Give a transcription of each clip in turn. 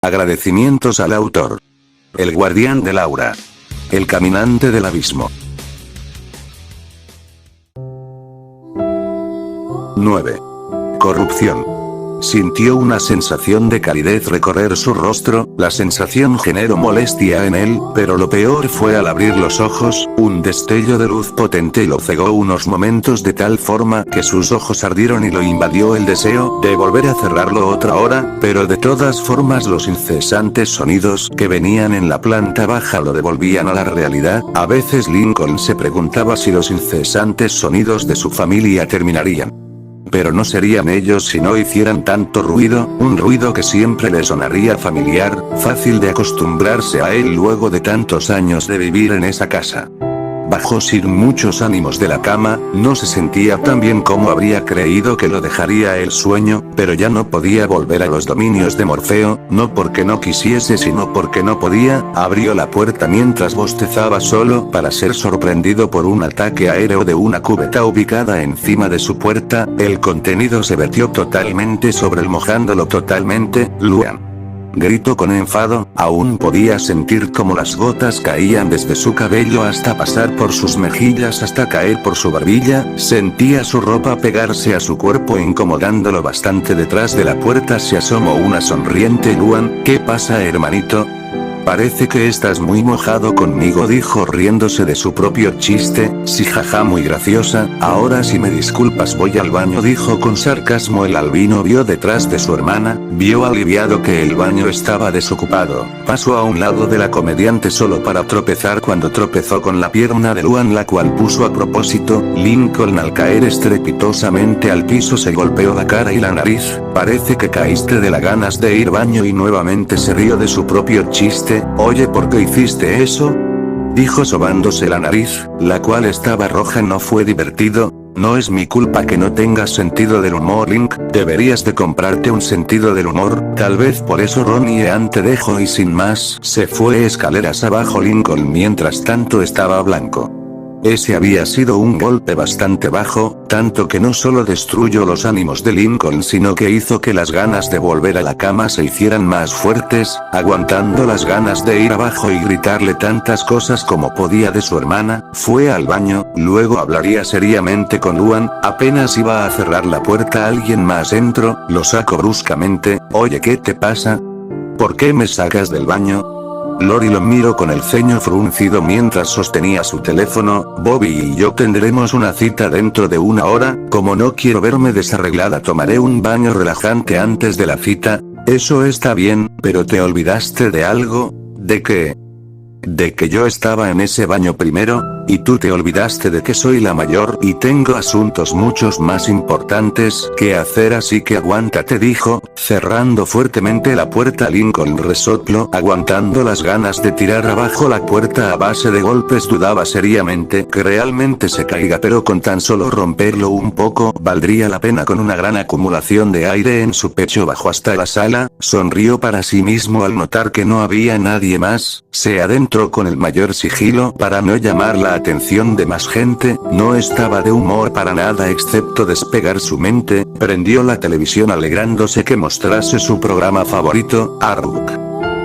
Agradecimientos al autor. El guardián de Laura. El caminante del abismo. 9. Corrupción. Sintió una sensación de calidez recorrer su rostro, la sensación generó molestia en él, pero lo peor fue al abrir los ojos, un destello de luz potente lo cegó unos momentos de tal forma que sus ojos ardieron y lo invadió el deseo de volver a cerrarlo otra hora, pero de todas formas los incesantes sonidos que venían en la planta baja lo devolvían a la realidad. A veces Lincoln se preguntaba si los incesantes sonidos de su familia terminarían. Pero no serían ellos si no hicieran tanto ruido, un ruido que siempre le sonaría familiar, fácil de acostumbrarse a él luego de tantos años de vivir en esa casa. Bajó sin muchos ánimos de la cama, no se sentía tan bien como habría creído que lo dejaría el sueño, pero ya no podía volver a los dominios de Morfeo, no porque no quisiese sino porque no podía. Abrió la puerta mientras bostezaba solo para ser sorprendido por un ataque aéreo de una cubeta ubicada encima de su puerta, el contenido se vertió totalmente sobre él mojándolo totalmente. Luan gritó con enfado, aún podía sentir cómo las gotas caían desde su cabello hasta pasar por sus mejillas hasta caer por su barbilla, sentía su ropa pegarse a su cuerpo incomodándolo bastante. Detrás de la puerta se asomó una sonriente Luan. ¿Qué pasa, hermanito? Parece que estás muy mojado conmigo, dijo riéndose de su propio chiste. Sí, jaja, muy graciosa. Ahora si me disculpas voy al baño, dijo con sarcasmo. El albino vio detrás de su hermana, vio aliviado que el baño estaba desocupado. Pasó a un lado de la comediante solo para tropezar cuando tropezó con la pierna de Luan, la cual puso a propósito. Lincoln al caer estrepitosamente al piso se golpeó la cara y la nariz. Parece que caíste de las ganas de ir al baño, y nuevamente se rió de su propio chiste. Oye, ¿por qué hiciste eso?, dijo sobándose la nariz, la cual estaba roja. No fue divertido. No es mi culpa que no tengas sentido del humor, Link, deberías de comprarte un sentido del humor, tal vez por eso Ronnie Ann te dejó. Y sin más, se fue escaleras abajo. Lincoln mientras tanto estaba blanco. Ese había sido un golpe bastante bajo, tanto que no solo destruyó los ánimos de Lincoln sino que hizo que las ganas de volver a la cama se hicieran más fuertes, aguantando las ganas de ir abajo y gritarle tantas cosas como podía de su hermana. Fue al baño, luego hablaría seriamente con Luan. Apenas iba a cerrar la puerta alguien más entró, lo sacó bruscamente. Oye, ¿qué te pasa? ¿Por qué me sacas del baño? Lori lo miró con el ceño fruncido mientras sostenía su teléfono. Bobby y yo tendremos una cita dentro de una hora, como no quiero verme desarreglada tomaré un baño relajante antes de la cita. Eso está bien, pero te olvidaste de algo. ¿De qué? De que yo estaba en ese baño primero, y tú te olvidaste de que soy la mayor y tengo asuntos muchos más importantes que hacer, así que aguántate, dijo, cerrando fuertemente la puerta. Lincoln resopló, aguantando las ganas de tirar abajo la puerta a base de golpes. Dudaba seriamente que realmente se caiga, pero con tan solo romperlo un poco, valdría la pena. Con una gran acumulación de aire en su pecho bajó hasta la sala, sonrió para sí mismo al notar que no había nadie más, se adentró con el mayor sigilo para no llamar la atención de más gente. No estaba de humor para nada excepto despegar su mente. Prendió la televisión alegrándose que mostrase su programa favorito, Arrow.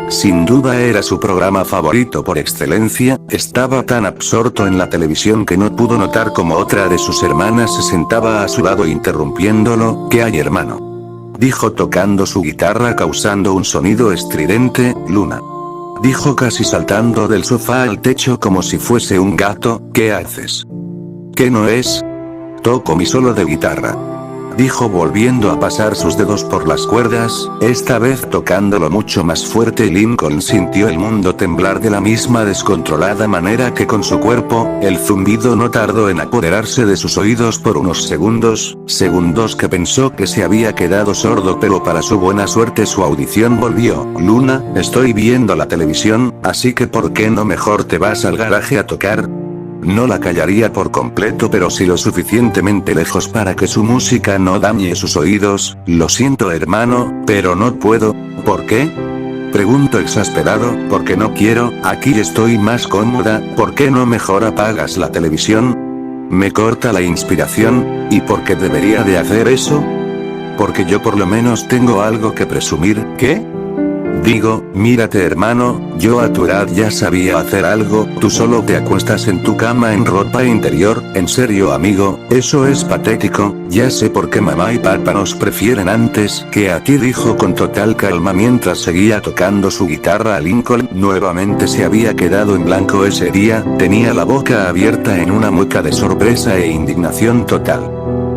Sin duda era su programa favorito por excelencia. Estaba tan absorto en la televisión que no pudo notar cómo otra de sus hermanas se sentaba a su lado interrumpiéndolo. ¿Qué hay, hermano?, dijo tocando su guitarra causando un sonido estridente. Luna, dijo casi saltando del sofá al techo como si fuese un gato. ¿Qué haces? ¿Qué no es? Toco mi solo de guitarra, dijo volviendo a pasar sus dedos por las cuerdas, esta vez tocándolo mucho más fuerte. Lincoln sintió el mundo temblar de la misma descontrolada manera que con su cuerpo. El zumbido no tardó en apoderarse de sus oídos por unos segundos que pensó que se había quedado sordo, pero para su buena suerte su audición volvió. Luna, estoy viendo la televisión, así que ¿por qué no mejor te vas al garaje a tocar? No la callaría por completo, pero sí lo suficientemente lejos para que su música no dañe sus oídos. Lo siento, hermano, pero no puedo. ¿Por qué?, preguntó exasperado. Porque no quiero, aquí estoy más cómoda. ¿Por qué no mejor apagas la televisión? Me corta la inspiración. ¿Y por qué debería de hacer eso? Porque yo por lo menos tengo algo que presumir. ¿Qué? Digo, mírate hermano, yo a tu edad ya sabía hacer algo, tú solo te acuestas en tu cama en ropa interior, en serio amigo, eso es patético, ya sé por qué mamá y papá nos prefieren antes que a ti, dijo con total calma mientras seguía tocando su guitarra. Lincoln nuevamente se había quedado en blanco ese día, tenía la boca abierta en una mueca de sorpresa e indignación total.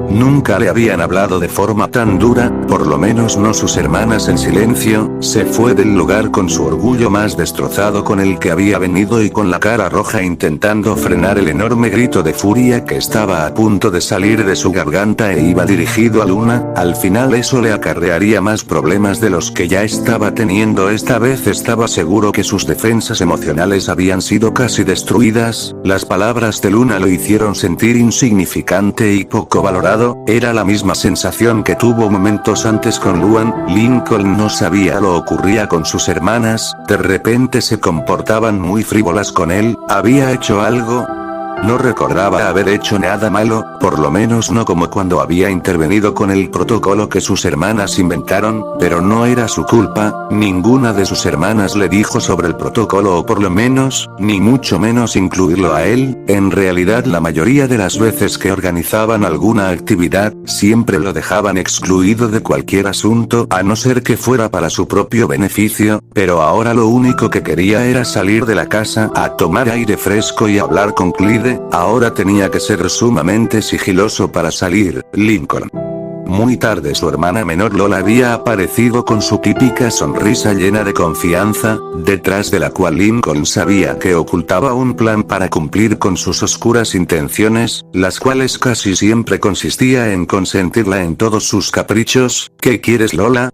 Nunca le habían hablado de forma tan dura, por lo menos no sus hermanas. En silencio, se fue del lugar con su orgullo más destrozado con el que había venido y con la cara roja intentando frenar el enorme grito de furia que estaba a punto de salir de su garganta e iba dirigido a Luna. Al final eso le acarrearía más problemas de los que ya estaba teniendo. Esta vez estaba seguro que sus defensas emocionales habían sido casi destruidas, las palabras de Luna lo hicieron sentir insignificante y poco valorado. Era la misma sensación que tuvo momentos antes con Luan. Lincoln no sabía lo ocurría con sus hermanas, de repente se comportaban muy frívolas con él, ¿había hecho algo? No recordaba haber hecho nada malo, por lo menos no como cuando había intervenido con el protocolo que sus hermanas inventaron, pero no era su culpa, ninguna de sus hermanas le dijo sobre el protocolo o por lo menos, ni mucho menos incluirlo a él. En realidad la mayoría de las veces que organizaban alguna actividad, siempre lo dejaban excluido de cualquier asunto a no ser que fuera para su propio beneficio, pero ahora lo único que quería era salir de la casa a tomar aire fresco y hablar con Clyde. Ahora tenía que ser sumamente sigiloso para salir. Lincoln. Muy tarde su hermana menor Lola había aparecido con su típica sonrisa llena de confianza, detrás de la cual Lincoln sabía que ocultaba un plan para cumplir con sus oscuras intenciones, las cuales casi siempre consistía en consentirla en todos sus caprichos. ¿Qué quieres, Lola?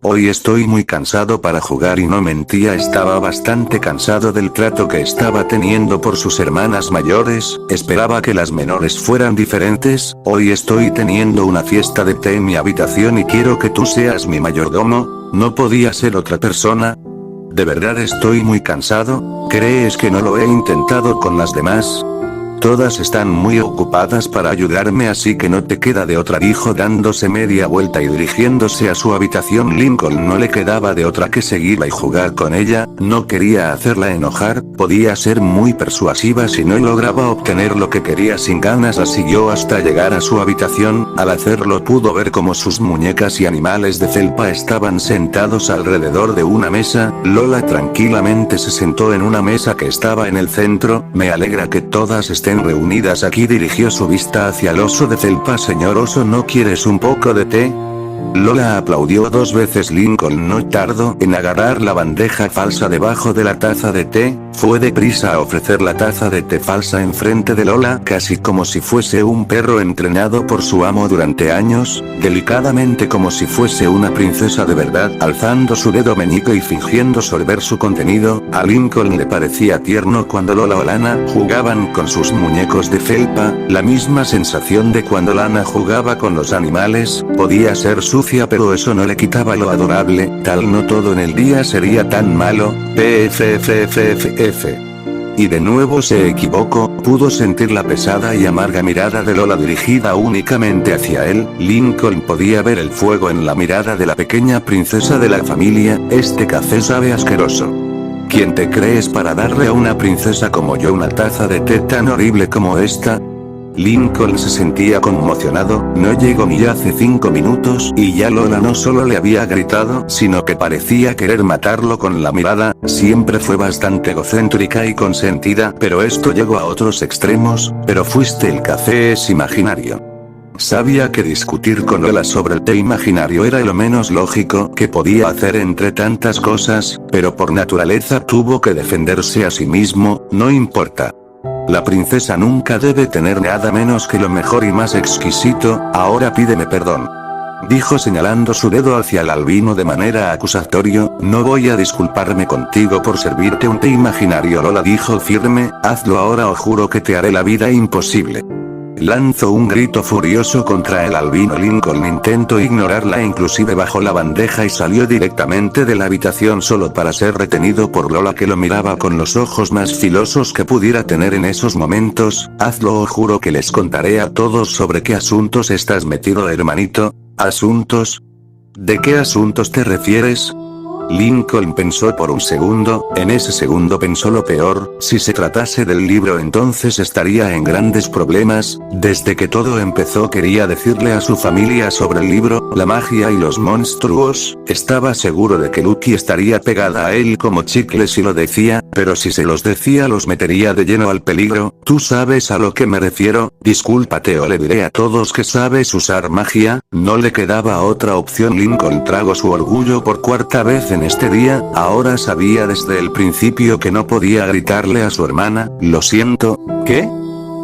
Hoy estoy muy cansado para jugar, y no mentía, estaba bastante cansado del trato que estaba teniendo por sus hermanas mayores, esperaba que las menores fueran diferentes. Hoy estoy teniendo una fiesta de té en mi habitación y quiero que tú seas mi mayordomo, no podía ser otra persona. ¿De verdad estoy muy cansado? ¿Crees que no lo he intentado con las demás? Todas están muy ocupadas para ayudarme, así que no te queda de otra, dijo dándose media vuelta y dirigiéndose a su habitación. Lincoln no le quedaba de otra que seguirla y jugar con ella, no quería hacerla enojar, podía ser muy persuasiva si no lograba obtener lo que quería. Sin ganas la siguió hasta llegar a su habitación, al hacerlo pudo ver cómo sus muñecas y animales de felpa estaban sentados alrededor de una mesa. Lola tranquilamente se sentó en una mesa que estaba en el centro. Me alegra que todas estén reunidas aquí, dirigió su vista hacia el oso de felpa. Señor oso, ¿no quieres un poco de té? Lola aplaudió 2 veces. Lincoln no tardó en agarrar la bandeja falsa debajo de la taza de té, fue deprisa a ofrecer la taza de té falsa enfrente de Lola, casi como si fuese un perro entrenado por su amo durante años, delicadamente como si fuese una princesa de verdad, alzando su dedo meñique y fingiendo sorber su contenido. A Lincoln le parecía tierno cuando Lola o Lana jugaban con sus muñecos de felpa, la misma sensación de cuando Lana jugaba con los animales. Podía ser sucia, pero eso no le quitaba lo adorable. Tal no todo en el día sería tan malo. PFFFF. Y de nuevo se equivocó, pudo sentir la pesada y amarga mirada de Lola dirigida únicamente hacia él. Lincoln podía ver el fuego en la mirada de la pequeña princesa de la familia. Este café sabe asqueroso. ¿Quién te crees para darle a una princesa como yo una taza de té tan horrible como esta? Lincoln se sentía conmocionado, no llegó ni hace 5 minutos y ya Lola no solo le había gritado, sino que parecía querer matarlo con la mirada. Siempre fue bastante egocéntrica y consentida, pero esto llegó a otros extremos. Pero fuiste, el café es imaginario. Sabía que discutir con Lola sobre el té imaginario era lo menos lógico que podía hacer entre tantas cosas, pero por naturaleza tuvo que defenderse a sí mismo. No importa. La princesa nunca debe tener nada menos que lo mejor y más exquisito. Ahora pídeme perdón, dijo señalando su dedo hacia el albino de manera acusatoria. No voy a disculparme contigo por servirte un té imaginario, Lola dijo firme, hazlo ahora o juro que te haré la vida imposible. Lanzó un grito furioso contra el albino. Lincoln intentó ignorarla, inclusive bajó la bandeja y salió directamente de la habitación solo para ser retenido por Lola, que lo miraba con los ojos más filosos que pudiera tener en esos momentos. Hazlo o juro que les contaré a todos sobre qué asuntos estás metido, hermanito. ¿Asuntos? ¿De qué asuntos te refieres? Lincoln pensó por un segundo, en ese segundo pensó lo peor, si se tratase del libro entonces estaría en grandes problemas, desde que todo empezó quería decirle a su familia sobre el libro, la magia y los monstruos, estaba seguro de que Lucky estaría pegada a él como chicle si lo decía, pero si se los decía los metería de lleno al peligro, ¿tú sabes a lo que me refiero? Discúlpate o le diré a todos que sabes usar magia, no le quedaba otra opción. Lincoln tragó su orgullo por cuarta vez en este día, ahora sabía desde el principio que no podía gritarle a su hermana, lo siento, ¿qué?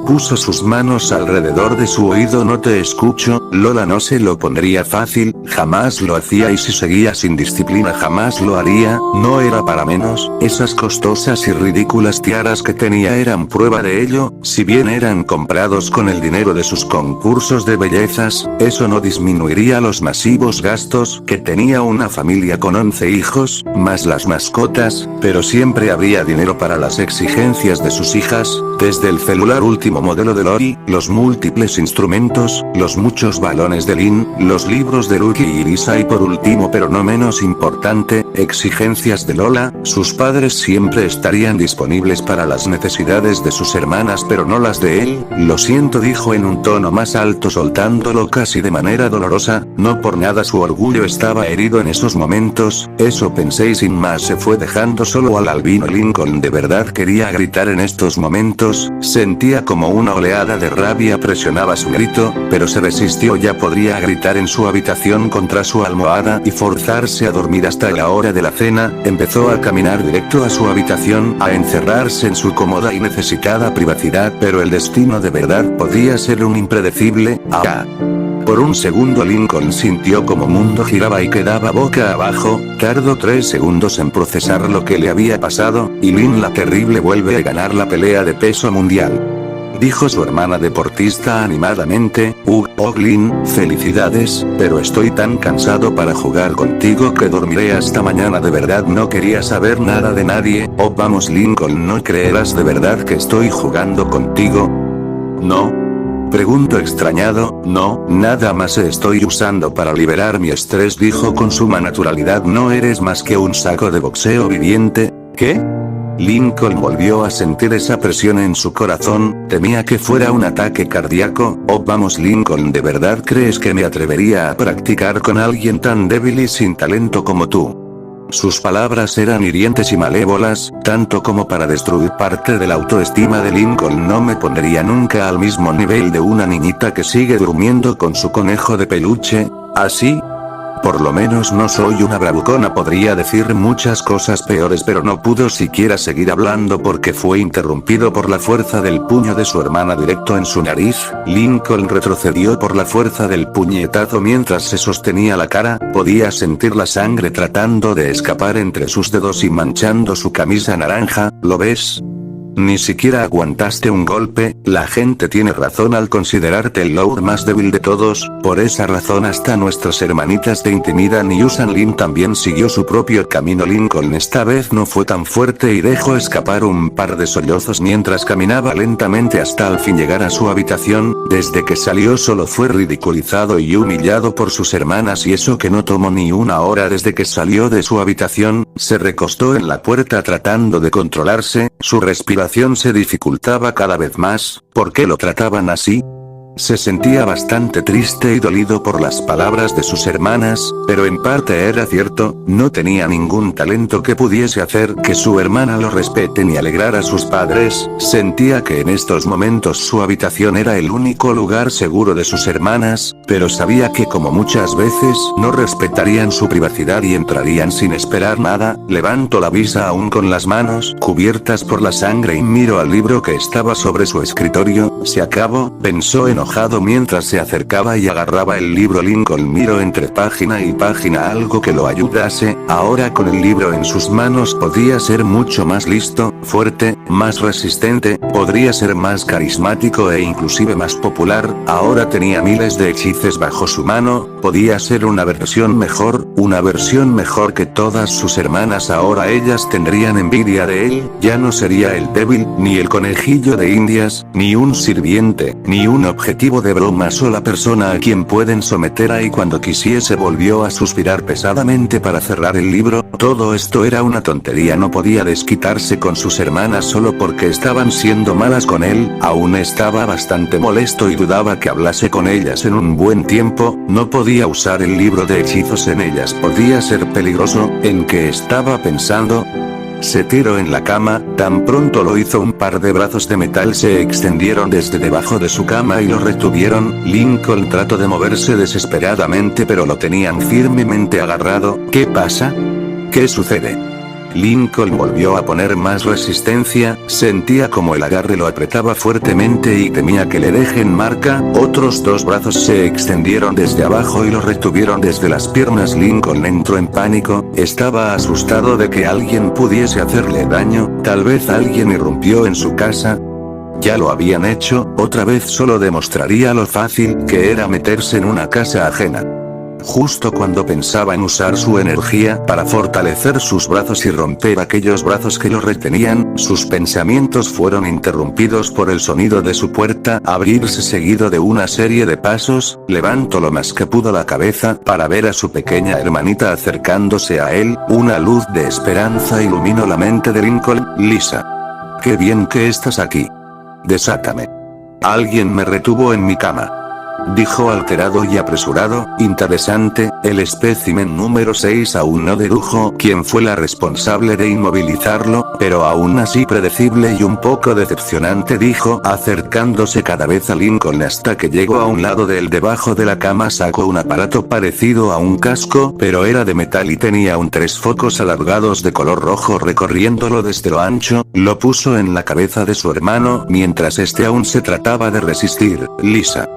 Puso sus manos alrededor de su oído. No te escucho, Lola no se lo pondría fácil, jamás lo hacía y si seguía sin disciplina jamás lo haría, no era para menos, esas costosas y ridículas tiaras que tenía eran prueba de ello, si bien eran comprados con el dinero de sus concursos de bellezas, eso no disminuiría los masivos gastos que tenía una familia con 11 hijos, más las mascotas, pero siempre habría dinero para las exigencias de sus hijas, desde el celular último modelo de Lori, los múltiples instrumentos, los muchos balones de Lynn, los libros de Lucky y Lisa y por último pero no menos importante, exigencias de Lola, sus padres siempre estarían disponibles para las necesidades de sus hermanas pero no las de él, lo siento dijo en un tono más alto soltándolo casi de manera dolorosa, no por nada su orgullo estaba herido en esos momentos, eso pensé y sin más se fue dejando solo al albino. Lincoln de verdad quería gritar en estos momentos, sentía como una oleada de rabia presionaba su grito, pero se resistió. Ya podría gritar en su habitación contra su almohada y forzarse a dormir hasta la hora de la cena, empezó a caminar directo a su habitación, a encerrarse en su cómoda y necesitada privacidad, pero el destino de verdad podía ser un impredecible, Por un segundo Lincoln sintió como mundo giraba y quedaba boca abajo, tardó 3 segundos en procesar lo que le había pasado, y Lynn la terrible vuelve a ganar la pelea de peso mundial. Dijo su hermana deportista animadamente, Lynn, felicidades, pero estoy tan cansado para jugar contigo que dormiré hasta mañana. De verdad no quería saber nada de nadie, vamos Lincoln, ¿no creerás de verdad que estoy jugando contigo? ¿No? Preguntó extrañado, no, nada más estoy usando para liberar mi estrés dijo con suma naturalidad. No eres más que un saco de boxeo viviente, ¿qué? Lincoln volvió a sentir esa presión en su corazón, temía que fuera un ataque cardíaco, vamos Lincoln, ¿de verdad crees que me atrevería a practicar con alguien tan débil y sin talento como tú? Sus palabras eran hirientes y malévolas, tanto como para destruir parte de la autoestima de Lincoln. No me pondría nunca al mismo nivel de una niñita que sigue durmiendo con su conejo de peluche, ¿así? Por lo menos no soy una bravucona. Podría decir muchas cosas peores pero no pudo siquiera seguir hablando porque fue interrumpido por la fuerza del puño de su hermana directo en su nariz. Lincoln retrocedió por la fuerza del puñetazo mientras se sostenía la cara, podía sentir la sangre tratando de escapar entre sus dedos y manchando su camisa naranja, ¿lo ves? Ni siquiera aguantaste un golpe, la gente tiene razón al considerarte el Lord más débil de todos, por esa razón hasta nuestras hermanitas te intimidan y usan. Lynn también siguió su propio camino. Lincoln esta vez no fue tan fuerte y dejó escapar un par de sollozos mientras caminaba lentamente hasta al fin llegar a su habitación. Desde que salió solo fue ridiculizado y humillado por sus hermanas y eso que no tomó ni una hora desde que salió de su habitación, se recostó en la puerta tratando de controlarse, su respiración se dificultaba cada vez más. ¿Por qué lo trataban así? Se sentía bastante triste y dolido por las palabras de sus hermanas, pero en parte era cierto, no tenía ningún talento que pudiese hacer que su hermana lo respete ni alegrar a sus padres, sentía que en estos momentos su habitación era el único lugar seguro de sus hermanas, pero sabía que como muchas veces no respetarían su privacidad y entrarían sin esperar nada. Levantó la vista aún con las manos cubiertas por la sangre y miró al libro que estaba sobre su escritorio. Se acabó, pensó enojado mientras se acercaba y agarraba el libro. Lincoln miró entre página y página algo que lo ayudase, ahora con el libro en sus manos podía ser mucho más listo, fuerte, más resistente, podría ser más carismático e inclusive más popular, ahora tenía miles de hechizos bajo su mano, podía ser una versión mejor, una versión mejor que todas sus hermanas. Ahora ellas tendrían envidia de él, ya no sería el débil, ni el conejillo de indias, ni un sirviente, ni un objetivo de broma, sola persona a quien pueden someter. Y cuando quisiese volvió a suspirar pesadamente para cerrar el libro. Todo esto era una tontería, no podía desquitarse con sus hermanas solo porque estaban siendo malas con él, aún estaba bastante molesto y dudaba que hablase con ellas en un buen tiempo, no podía usar el libro de hechizos en ellas, podía ser peligroso. ¿En qué estaba pensando? Se tiró en la cama, tan pronto lo hizo un par de brazos de metal se extendieron desde debajo de su cama y lo retuvieron. Lincoln trató de moverse desesperadamente pero lo tenían firmemente agarrado. ¿Qué pasa? ¿Qué sucede? Lincoln volvió a poner más resistencia, sentía como el agarre lo apretaba fuertemente y temía que le dejen marca. Otros dos brazos se extendieron desde abajo y lo retuvieron desde las piernas. Lincoln entró en pánico, estaba asustado de que alguien pudiese hacerle daño, tal vez alguien irrumpió en su casa. Ya lo habían hecho, otra vez solo demostraría lo fácil que era meterse en una casa ajena. Justo cuando pensaba en usar su energía para fortalecer sus brazos y romper aquellos brazos que lo retenían, sus pensamientos fueron interrumpidos por el sonido de su puerta abrirse seguido de una serie de pasos. Levantó lo más que pudo la cabeza para ver a su pequeña hermanita acercándose a él. Una luz de esperanza iluminó la mente de Lincoln. Lisa. Qué bien que estás aquí. Desátame. Alguien me retuvo en mi cama. Dijo alterado y apresurado. Interesante, el espécimen número 6 aún no dedujo quién fue la responsable de inmovilizarlo, pero aún así predecible y un poco decepcionante, dijo, acercándose cada vez a Lincoln hasta que llegó a un lado de él. Debajo de la cama sacó un aparato parecido a un casco, pero era de metal y tenía tres focos alargados de color rojo recorriéndolo desde lo ancho. Lo puso en la cabeza de su hermano mientras este aún se trataba de resistir. Lisa.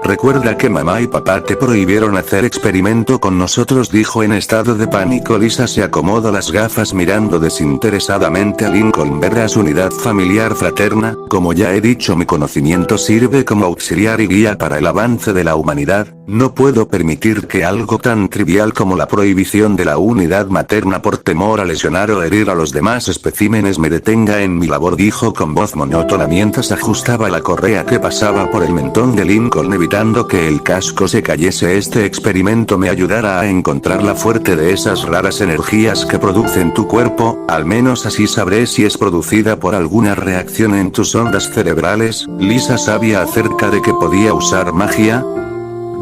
Recuerda que mamá y papá te prohibieron hacer experimento con nosotros, dijo en estado de pánico. Lisa se acomodó las gafas mirando desinteresadamente a Lincoln. Ver a su unidad familiar fraterna, como ya he dicho, mi conocimiento sirve como auxiliar y guía para el avance de la humanidad. No puedo permitir que algo tan trivial como la prohibición de la unidad materna por temor a lesionar o herir a los demás especímenes me detenga en mi labor, dijo con voz monótona mientras ajustaba la correa que pasaba por el mentón de Lincoln evitando que el casco se cayese. Este experimento me ayudará a encontrar la fuente de esas raras energías que producen tu cuerpo, al menos así sabré si es producida por alguna reacción en tus ondas cerebrales. Lisa sabía acerca de que podía usar magia.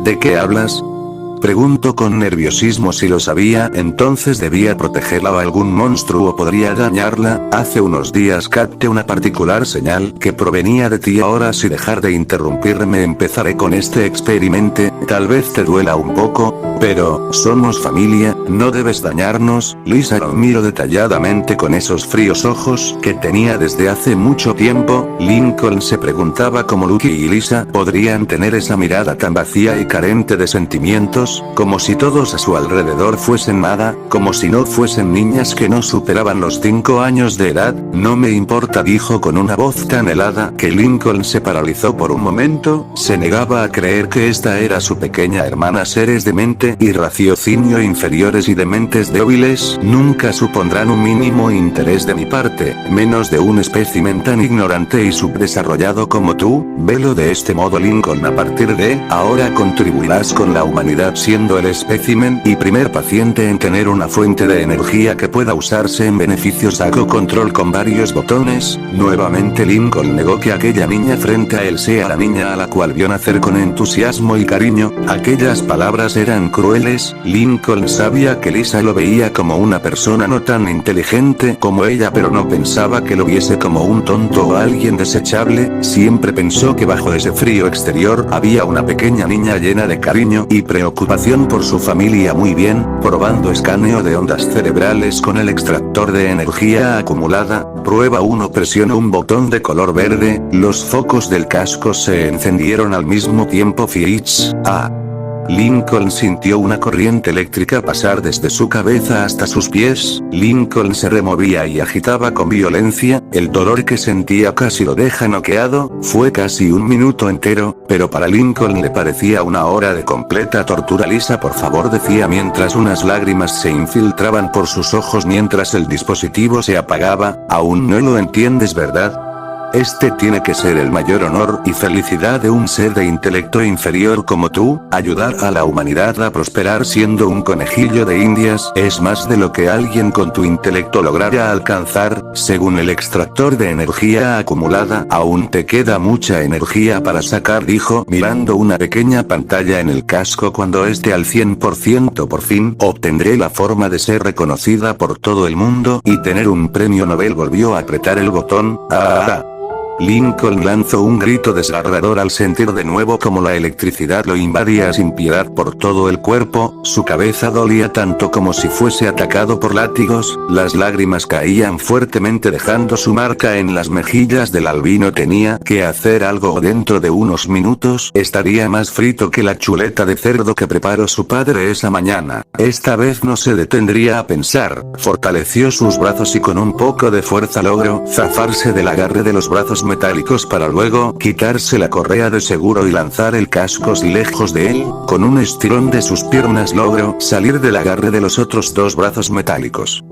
¿De qué hablas? Preguntó con nerviosismo. Si lo sabía, entonces debía protegerla o algún monstruo podría dañarla. Hace unos días capté una particular señal que provenía de ti. Ahora, si dejar de interrumpirme, empezaré con este experimento. Tal vez te duela un poco, pero somos familia, no debes dañarnos. Lisa lo miró detalladamente con esos fríos ojos que tenía desde hace mucho tiempo. Lincoln se preguntaba cómo Lucky y Lisa podrían tener esa mirada tan vacía y carente de sentimientos, como si todos a su alrededor fuesen nada, como si no fuesen niñas que no superaban los 5 años de edad. No me importa, dijo con una voz tan helada que Lincoln se paralizó por un momento. Se negaba a creer que esta era su pequeña hermana. Seres de mente y raciocinio inferiores y de mentes débiles nunca supondrán un mínimo interés de mi parte, menos de un espécimen tan ignorante y subdesarrollado como tú. Velo de este modo, Lincoln. A partir de ahora contribuirás con la humanidad siendo el espécimen y primer paciente en tener una fuente de energía que pueda usarse en beneficio. Sacó control con varios botones. Nuevamente Lincoln negó que aquella niña frente a él sea la niña a la cual vio nacer con entusiasmo y cariño. Aquellas palabras eran crueles. Lincoln sabía que Lisa lo veía como una persona no tan inteligente como ella, pero no pensaba que lo viese como un tonto o alguien desechable. Siempre pensó que bajo ese frío exterior había una pequeña niña llena de cariño y preocupación por su familia. Muy bien, probando escaneo de ondas cerebrales con el extractor de energía acumulada. Prueba 1. Presionó un botón de color verde, los focos del casco se encendieron al mismo tiempo. Fitch. Lincoln sintió una corriente eléctrica pasar desde su cabeza hasta sus pies. Lincoln se removía y agitaba con violencia, el dolor que sentía casi lo deja noqueado. Fue casi un minuto entero, pero para Lincoln le parecía una hora de completa tortura. Lisa, por favor, decía mientras unas lágrimas se infiltraban por sus ojos mientras el dispositivo se apagaba, aún no lo entiendes, ¿verdad? Este tiene que ser el mayor honor y felicidad de un ser de intelecto inferior como tú. Ayudar a la humanidad a prosperar siendo un conejillo de indias es más de lo que alguien con tu intelecto logrará alcanzar. Según el extractor de energía acumulada, aún te queda mucha energía para sacar, dijo mirando una pequeña pantalla en el casco. Cuando esté al 100% por fin obtendré la forma de ser reconocida por todo el mundo y tener un premio Nobel. Volvió a apretar el botón. Lincoln lanzó un grito desgarrador al sentir de nuevo como la electricidad lo invadía sin piedad por todo el cuerpo. Su cabeza dolía tanto como si fuese atacado por látigos, las lágrimas caían fuertemente dejando su marca en las mejillas del albino. Tenía que hacer algo o dentro de unos minutos estaría más frito que la chuleta de cerdo que preparó su padre esa mañana. Esta vez no se detendría a pensar, fortaleció sus brazos y con un poco de fuerza logró zafarse del agarre de los brazos metálicos para luego quitarse la correa de seguro y lanzar el casco lejos de él. Con un estirón de sus piernas logró salir del agarre de los otros dos brazos metálicos.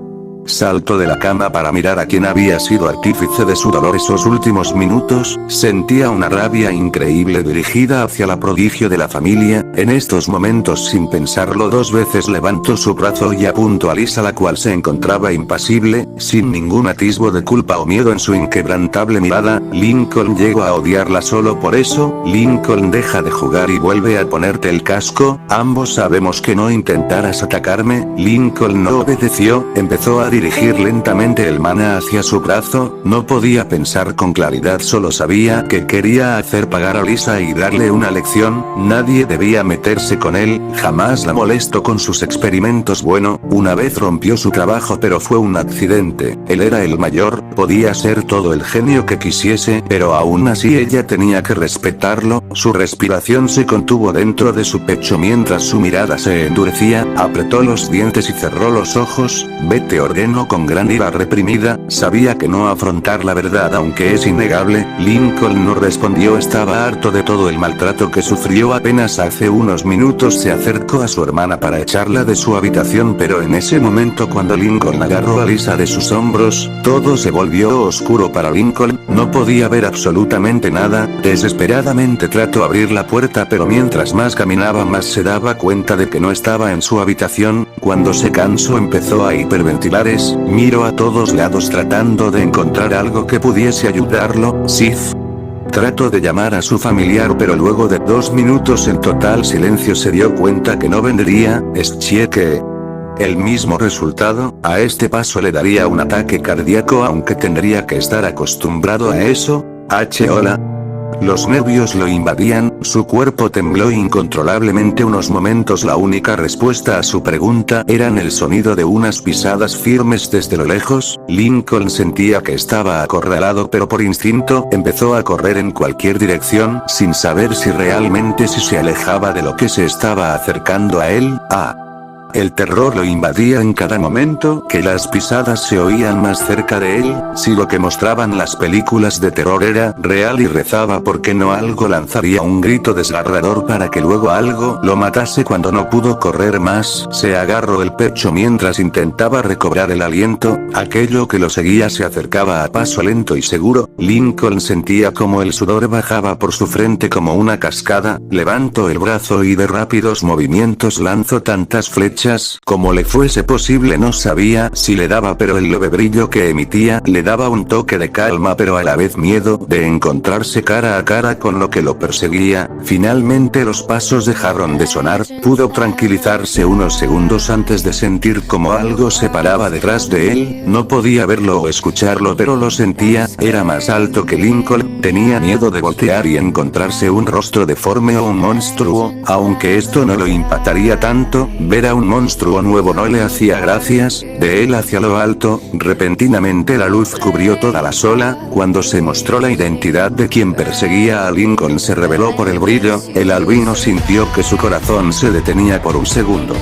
Saltó de la cama para mirar a quien había sido artífice de su dolor esos últimos minutos. Sentía una rabia increíble dirigida hacia la prodigio de la familia. En estos momentos, sin pensarlo dos veces, levantó su brazo y apuntó a Lisa, la cual se encontraba impasible, sin ningún atisbo de culpa o miedo en su inquebrantable mirada. Lincoln llegó a odiarla solo por eso. Lincoln, deja de jugar y vuelve a ponerte el casco. Ambos sabemos que no intentarás atacarme. Lincoln no obedeció, empezó a dirigir lentamente el mana hacia su brazo. No podía pensar con claridad, solo sabía que quería hacer pagar a Lisa y darle una lección. Nadie debía meterse con él, jamás la molestó con sus experimentos. Bueno, una vez rompió su trabajo, pero fue un accidente. Él era el mayor, podía ser todo el genio que quisiese, pero aún así ella tenía que respetarlo. Su respiración se contuvo dentro de su pecho mientras su mirada se endurecía, apretó los dientes y cerró los ojos. Vete, ordenó con gran ira reprimida. Sabía que no afrontar la verdad, aunque es innegable. Lincoln no respondió, estaba harto de todo el maltrato que sufrió. Apenas hace unos minutos se acercó a su hermana para echarla de su habitación, pero en ese momento, cuando Lincoln agarró a Lisa de sus hombros, todo se volvió oscuro para Lincoln. No podía ver absolutamente nada. Desesperadamente trató de abrir la puerta, pero mientras más caminaba más se daba cuenta de que no estaba en su habitación. Cuando se cansó empezó a hiperventilar. Miró a todos lados tratando de encontrar algo que pudiese ayudarlo. Sif. Trató de llamar a su familiar, pero luego de 2 minutos en total silencio se dio cuenta que no vendría. Cheque. El mismo resultado. A este paso le daría un ataque cardíaco, aunque tendría que estar acostumbrado a eso. Hola. Los nervios lo invadían, su cuerpo tembló incontrolablemente unos momentos. La única respuesta a su pregunta eran el sonido de unas pisadas firmes desde lo lejos. Lincoln sentía que estaba acorralado, pero por instinto empezó a correr en cualquier dirección, sin saber si realmente se alejaba de lo que se estaba acercando a él. El terror lo invadía en cada momento que las pisadas se oían más cerca de él. Si lo que mostraban las películas de terror era real, y rezaba porque no algo lanzaría un grito desgarrador para que luego algo lo matase. Cuando no pudo correr más, se agarró el pecho mientras intentaba recobrar el aliento. Aquello que lo seguía se acercaba a paso lento y seguro. Lincoln sentía como el sudor bajaba por su frente como una cascada. Levantó el brazo y de rápidos movimientos lanzó tantas flechas como le fuese posible. No sabía si le daba, pero el leve brillo que emitía le daba un toque de calma, pero a la vez miedo de encontrarse cara a cara con lo que lo perseguía. Finalmente los pasos dejaron de sonar. Pudo tranquilizarse unos segundos antes de sentir como algo se paraba detrás de él. No podía verlo o escucharlo, pero lo sentía. Era más más alto que Lincoln, tenía miedo de voltear y encontrarse un rostro deforme o un monstruo, aunque esto no lo impactaría tanto, ver a un monstruo nuevo no le hacía gracias. De él hacia lo alto, repentinamente la luz cubrió toda la sola, cuando se mostró la identidad de quien perseguía a Lincoln se reveló por el brillo, el albino sintió que su corazón se detenía por un segundo.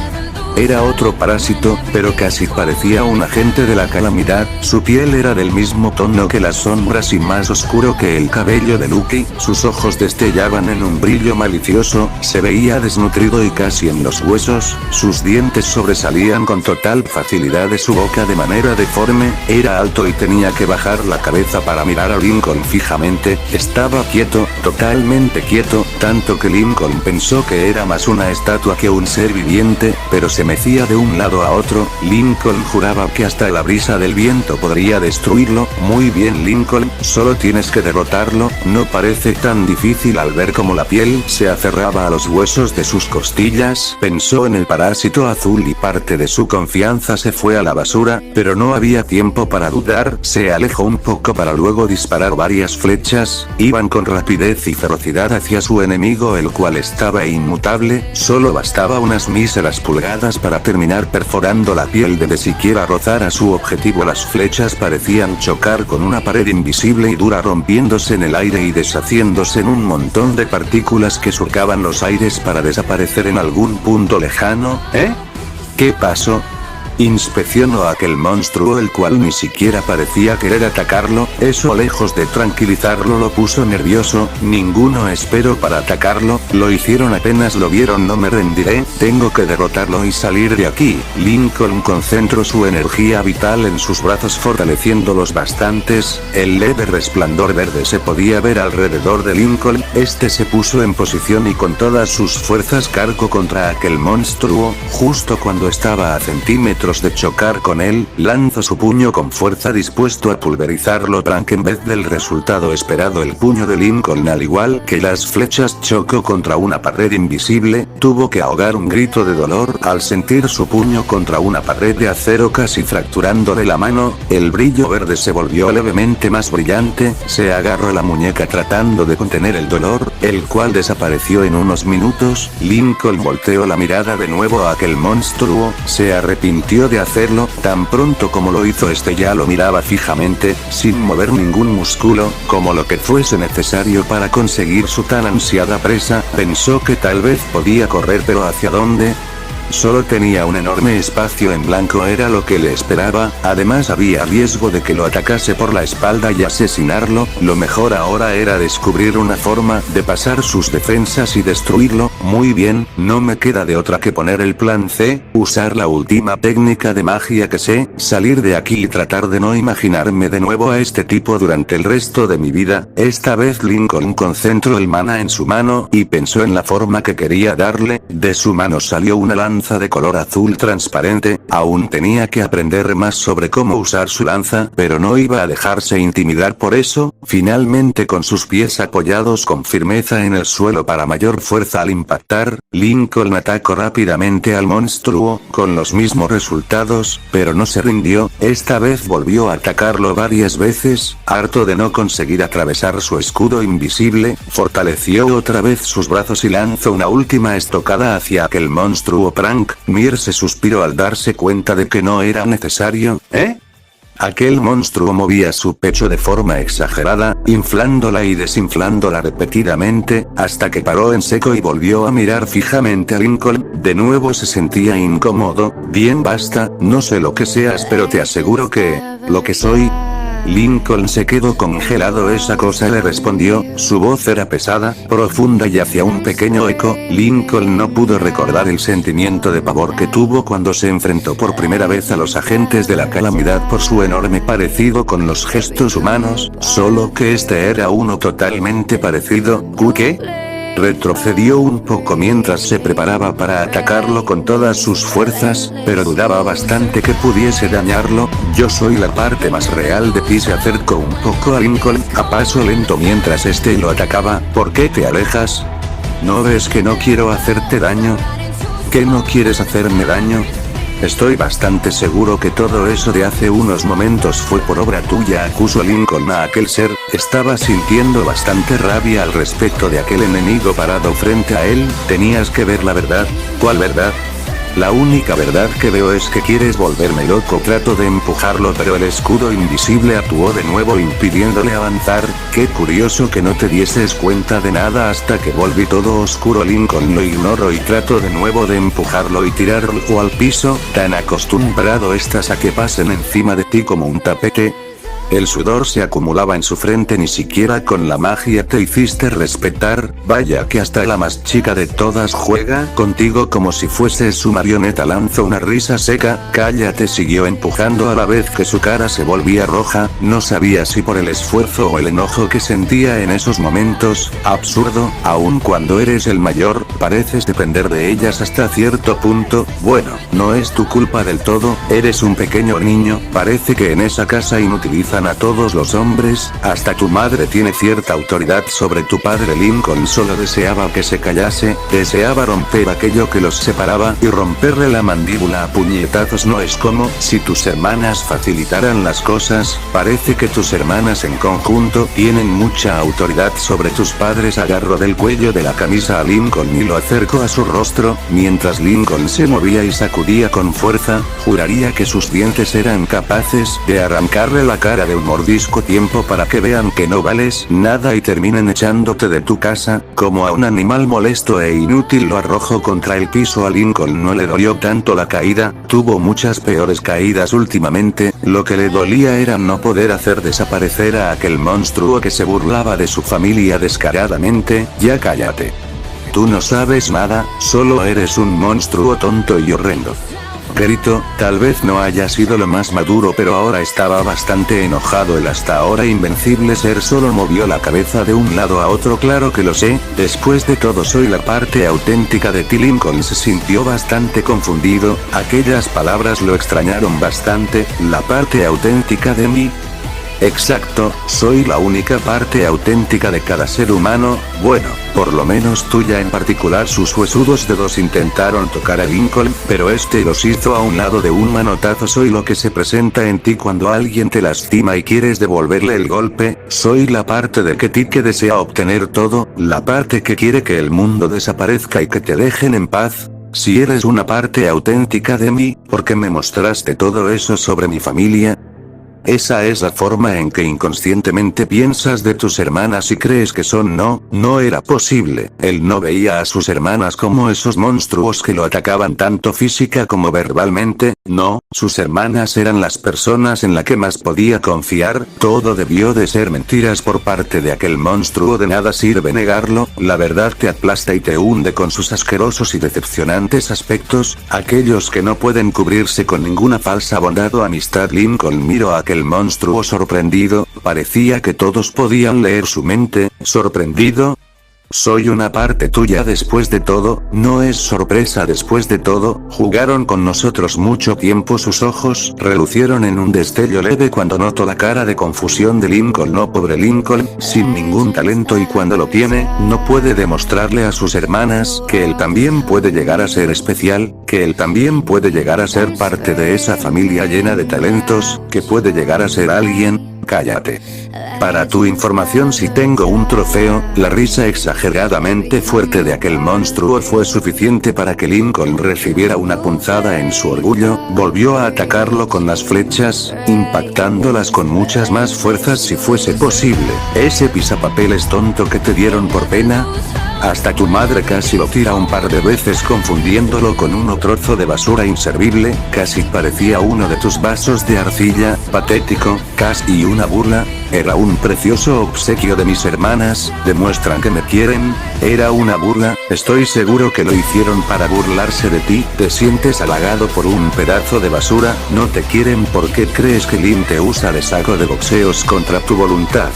Era otro parásito, pero casi parecía un agente de la calamidad, su piel era del mismo tono que las sombras y más oscuro que el cabello de Lucky, sus ojos destellaban en un brillo malicioso, se veía desnutrido y casi en los huesos, sus dientes sobresalían con total facilidad de su boca de manera deforme, era alto y tenía que bajar la cabeza para mirar a Lincoln fijamente, estaba quieto, totalmente quieto, tanto que Lincoln pensó que era más una estatua que un ser viviente, pero se mecía de un lado a otro, Lincoln juraba que hasta la brisa del viento podría destruirlo, muy bien Lincoln, solo tienes que derrotarlo, no parece tan difícil al ver cómo la piel se aferraba a los huesos de sus costillas, pensó en el parásito azul y parte de su confianza se fue a la basura, pero no había tiempo para dudar, se alejó un poco para luego disparar varias flechas, iban con rapidez y ferocidad hacia su enemigo el cual estaba inmutable, solo bastaba unas míseras pulgadas para terminar perforando la piel de siquiera rozar a su objetivo. Las flechas parecían chocar con una pared invisible y dura rompiéndose en el aire y deshaciéndose en un montón de partículas que surcaban los aires para desaparecer en algún punto lejano. ¿Qué pasó? Inspeccionó a aquel monstruo el cual ni siquiera parecía querer atacarlo, eso lejos de tranquilizarlo lo puso nervioso, ninguno esperó para atacarlo, lo hicieron apenas lo vieron no me rendiré, tengo que derrotarlo y salir de aquí, Lincoln concentró su energía vital en sus brazos fortaleciéndolos bastantes, el leve resplandor verde se podía ver alrededor de Lincoln, este se puso en posición y con todas sus fuerzas cargó contra aquel monstruo, justo cuando estaba a centímetros de chocar con él, lanzó su puño con fuerza dispuesto a pulverizarlo para que en vez del resultado esperado el puño de Lincoln al igual que las flechas chocó contra una pared invisible, tuvo que ahogar un grito de dolor al sentir su puño contra una pared de acero casi fracturándole la mano, el brillo verde se volvió levemente más brillante, se agarró la muñeca tratando de contener el dolor, el cual desapareció en unos minutos, Lincoln volteó la mirada de nuevo a aquel monstruo, se arrepintió de hacerlo, tan pronto como lo hizo este ya lo miraba fijamente, sin mover ningún músculo, como lo que fuese necesario para conseguir su tan ansiada presa, pensó que tal vez podía correr pero ¿hacia dónde? Solo tenía un enorme espacio en blanco era lo que le esperaba, además había riesgo de que lo atacase por la espalda y asesinarlo, lo mejor ahora era descubrir una forma de pasar sus defensas y destruirlo, muy bien, no me queda de otra que poner el plan C, usar la última técnica de magia que sé, salir de aquí y tratar de no imaginarme de nuevo a este tipo durante el resto de mi vida, esta vez Lincoln concentró el mana en su mano y pensó en la forma que quería darle, de su mano salió una lanza de color azul transparente, aún tenía que aprender más sobre cómo usar su lanza, pero no iba a dejarse intimidar por eso, finalmente con sus pies apoyados con firmeza en el suelo para mayor fuerza al impactar, Lincoln atacó rápidamente al monstruo, con los mismos resultados, pero no se rindió, esta vez volvió a atacarlo varias veces, harto de no conseguir atravesar su escudo invisible, fortaleció otra vez sus brazos y lanzó una última estocada hacia aquel monstruo. Frank Mir se suspiró al darse cuenta de que no era necesario, Aquel monstruo movía su pecho de forma exagerada, inflándola y desinflándola repetidamente, hasta que paró en seco y volvió a mirar fijamente a Lincoln, de nuevo se sentía incómodo, bien basta, no sé lo que seas pero te aseguro que, lo que soy. Lincoln se quedó congelado esa cosa le respondió, su voz era pesada, profunda y hacía un pequeño eco, Lincoln no pudo recordar el sentimiento de pavor que tuvo cuando se enfrentó por primera vez a los agentes de la calamidad por su enorme parecido con los gestos humanos, solo que este era uno totalmente parecido, ¿qué? Retrocedió un poco mientras se preparaba para atacarlo con todas sus fuerzas, pero dudaba bastante que pudiese dañarlo, yo soy la parte más real de ti. Se acercó un poco a Lincoln, a paso lento mientras este lo atacaba, ¿por qué te alejas? ¿No ves que no quiero hacerte daño? ¿Que no quieres hacerme daño? Estoy bastante seguro que todo eso de hace unos momentos fue por obra tuya, acusó Lincoln a aquel ser. Estaba sintiendo bastante rabia al respecto de aquel enemigo parado frente a él. Tenías que ver la verdad. ¿Cuál verdad? La única verdad que veo es que quieres volverme loco. Trato de empujarlo, pero el escudo invisible actuó de nuevo impidiéndole avanzar. Qué curioso que no te dieses cuenta de nada hasta que volví todo oscuro. Lincoln lo ignoro y trato de nuevo de empujarlo y tirarlo al piso. Tan acostumbrado estás a que pasen encima de ti como un tapete. El sudor se acumulaba en su frente. Ni siquiera con la magia te hiciste respetar. Vaya que hasta la más chica de todas juega contigo como si fueses su marioneta. Lanzó una risa seca. Cállate, siguió empujando a la vez que su cara se volvía roja. No sabía si por el esfuerzo o el enojo que sentía en esos momentos. Absurdo, aun cuando eres el mayor, pareces depender de ellas hasta cierto punto. Bueno, no es tu culpa del todo, eres un pequeño niño. Parece que en esa casa inutilizan a todos los hombres, hasta tu madre tiene cierta autoridad sobre tu padre. Lincoln solo deseaba que se callase, deseaba romper aquello que los separaba y romperle la mandíbula a puñetazos. No es como si tus hermanas facilitaran las cosas, parece que tus hermanas en conjunto tienen mucha autoridad sobre tus padres. Agarró del cuello de la camisa a Lincoln y lo acercó a su rostro, mientras Lincoln se movía y sacudía con fuerza. Juraría que sus dientes eran capaces de arrancarle la cara de un mordisco. Tiempo para que vean que no vales nada y terminen echándote de tu casa, como a un animal molesto e inútil. Lo arrojó contra el piso. A Lincoln no le dolió tanto la caída, tuvo muchas peores caídas últimamente. Lo que le dolía era no poder hacer desaparecer a aquel monstruo que se burlaba de su familia descaradamente. Ya cállate. Tú no sabes nada, solo eres un monstruo tonto y horrendo. Gritó. Tal vez no haya sido lo más maduro, pero ahora estaba bastante enojado. El hasta ahora invencible ser solo movió la cabeza de un lado a otro. Claro que lo sé, después de todo soy la parte auténtica de ti. Lincoln se sintió bastante confundido, aquellas palabras lo extrañaron bastante. ¿La parte auténtica de mí? Exacto, soy la única parte auténtica de cada ser humano, bueno, por lo menos tuya en particular. Sus huesudos dedos intentaron tocar a Lincoln, pero este los hizo a un lado de un manotazo. Soy lo que se presenta en ti cuando alguien te lastima y quieres devolverle el golpe. Soy la parte de ti que desea obtener todo, la parte que quiere que el mundo desaparezca y que te dejen en paz. Si eres una parte auténtica de mí, ¿por qué me mostraste todo eso sobre mi familia? Esa es la forma en que inconscientemente piensas de tus hermanas y crees que son. No era posible. Él no veía a sus hermanas como esos monstruos que lo atacaban tanto física como verbalmente. No, sus hermanas eran las personas en las que más podía confiar. Todo debió de ser mentiras por parte de aquel monstruo. De nada sirve negarlo, la verdad te aplasta y te hunde con sus asquerosos y decepcionantes aspectos, aquellos que no pueden cubrirse con ninguna falsa bondad o amistad. Lincoln miró a aquel monstruo sorprendido, parecía que todos podían leer su mente. ¿Sorprendido? Soy una parte tuya después de todo, no es sorpresa después de todo, jugaron con nosotros mucho tiempo. Sus ojos relucieron en un destello leve cuando notó la cara de confusión de Lincoln. No, pobre Lincoln, sin ningún talento, y cuando lo tiene, no puede demostrarle a sus hermanas que él también puede llegar a ser especial, que él también puede llegar a ser parte de esa familia llena de talentos, que puede llegar a ser alguien. Cállate. Para tu información, si tengo un trofeo, la risa exageradamente fuerte de aquel monstruo fue suficiente para que Lincoln recibiera una punzada en su orgullo. Volvió a atacarlo con las flechas, impactándolas con muchas más fuerzas si fuese posible. Ese pisapapeles tonto que te dieron por pena. Hasta tu madre casi lo tira un par de veces confundiéndolo con un trozo de basura inservible. Casi parecía uno de tus vasos de arcilla. Patético, casi una burla. Era un precioso obsequio de mis hermanas, demuestran que me quieren. Era una burla, estoy seguro que lo hicieron para burlarse de ti. Te sientes halagado por un pedazo de basura. No te quieren porque crees que Lin te usa de saco de boxeos contra tu voluntad.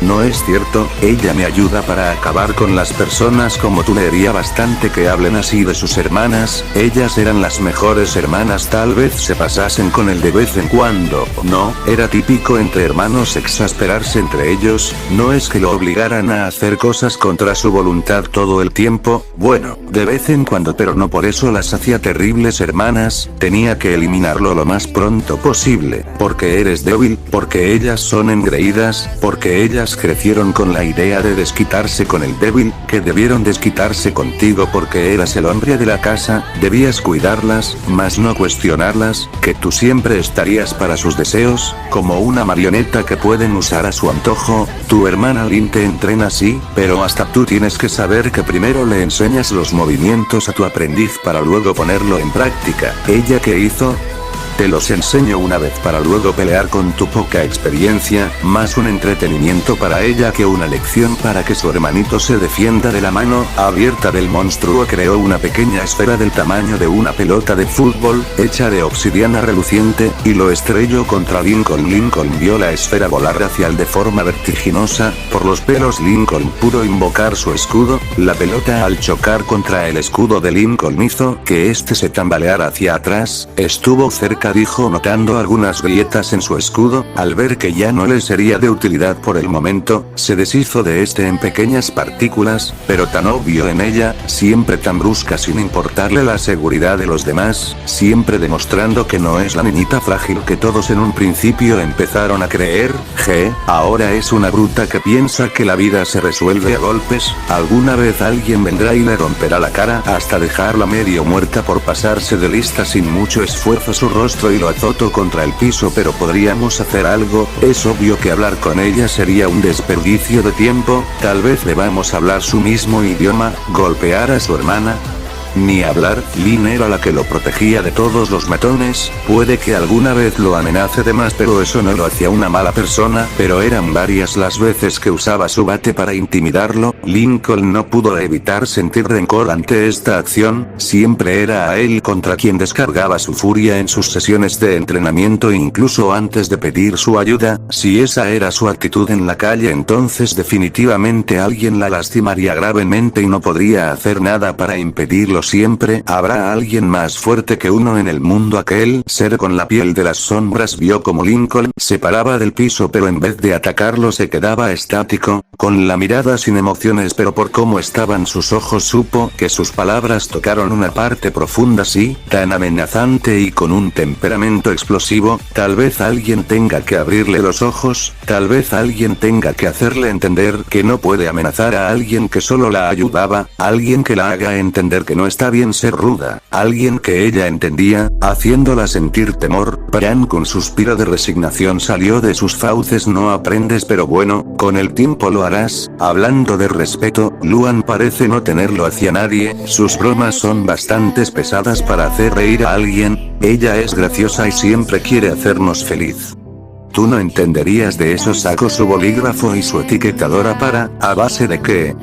¿No es cierto? Ella me ayuda para acabar con las personas como tú. Leería bastante que hablen así de sus hermanas, ellas eran las mejores hermanas, tal vez se pasasen con él de vez en cuando. No, era típico entre hermanos exasperarse entre ellos, no es que lo obligaran a hacer cosas contra su voluntad todo el tiempo, bueno, de vez en cuando, pero no por eso las hacía terribles hermanas, tenía que eliminarlo lo más pronto posible, porque eres débil, porque ellas son engreídas, porque ellas crecieron con la idea de desquitarse con el débil, que debieron desquitarse contigo porque eras el hombre de la casa, debías cuidarlas, mas no cuestionarlas, que tú siempre estarías para sus deseos, como una marioneta que pueden usar a su antojo. Tu hermana Lynn te entrena sí, pero hasta tú tienes que saber que primero le enseñas los movimientos a tu aprendiz para luego ponerlo en práctica. ¿Ella qué hizo? Te los enseño una vez para luego pelear con tu poca experiencia, más un entretenimiento para ella que una lección para que su hermanito se defienda. De la mano abierta del monstruo creó una pequeña esfera del tamaño de una pelota de fútbol, hecha de obsidiana reluciente, y lo estrelló contra Lincoln. Lincoln vio la esfera volar hacia él de forma vertiginosa, por los pelos. Lincoln pudo invocar su escudo, la pelota al chocar contra el escudo de Lincoln hizo que este se tambaleara hacia atrás, estuvo cerca, dijo, notando algunas grietas en su escudo. Al ver que ya no le sería de utilidad por el momento, se deshizo de este en pequeñas partículas, pero tan obvio en ella, siempre tan brusca sin importarle la seguridad de los demás, siempre demostrando que no es la niñita frágil que todos en un principio empezaron a creer. Ahora es una bruta que piensa que la vida se resuelve a golpes, alguna vez alguien vendrá y le romperá la cara hasta dejarla medio muerta por pasarse de lista sin mucho esfuerzo su rostro y lo azotó contra el piso. Pero podríamos hacer algo, es obvio que hablar con ella sería un desperdicio de tiempo, tal vez debamos hablar su mismo idioma, golpear a su hermana. Ni hablar, Lynn era la que lo protegía de todos los matones, puede que alguna vez lo amenace de más, pero eso no lo hacía una mala persona, pero eran varias las veces que usaba su bate para intimidarlo. Lincoln no pudo evitar sentir rencor ante esta acción, siempre era a él contra quien descargaba su furia en sus sesiones de entrenamiento incluso antes de pedir su ayuda. Si esa era su actitud en la calle, entonces definitivamente alguien la lastimaría gravemente y no podría hacer nada para impedirlo. Siempre habrá alguien más fuerte que uno en el mundo. Aquel ser con la piel de las sombras vio como Lincoln se paraba del piso, pero en vez de atacarlo se quedaba estático, con la mirada sin emociones, pero por cómo estaban sus ojos supo que sus palabras tocaron una parte profunda, sí, tan amenazante y con un temperamento explosivo. Tal vez alguien tenga que abrirle los ojos, tal vez alguien tenga que hacerle entender que no puede amenazar a alguien que solo la ayudaba, alguien que la haga entender que no está bien ser ruda, alguien que ella entendía, haciéndola sentir temor. Bran con suspiro de resignación salió de sus fauces. No aprendes, pero bueno, con el tiempo lo harás. Hablando de respeto, Luan parece no tenerlo hacia nadie, sus bromas son bastante pesadas para hacer reír a alguien, ella es graciosa y siempre quiere hacernos feliz. Tú no entenderías de eso. Sacó su bolígrafo y su etiquetadora para, ¿a base de qué?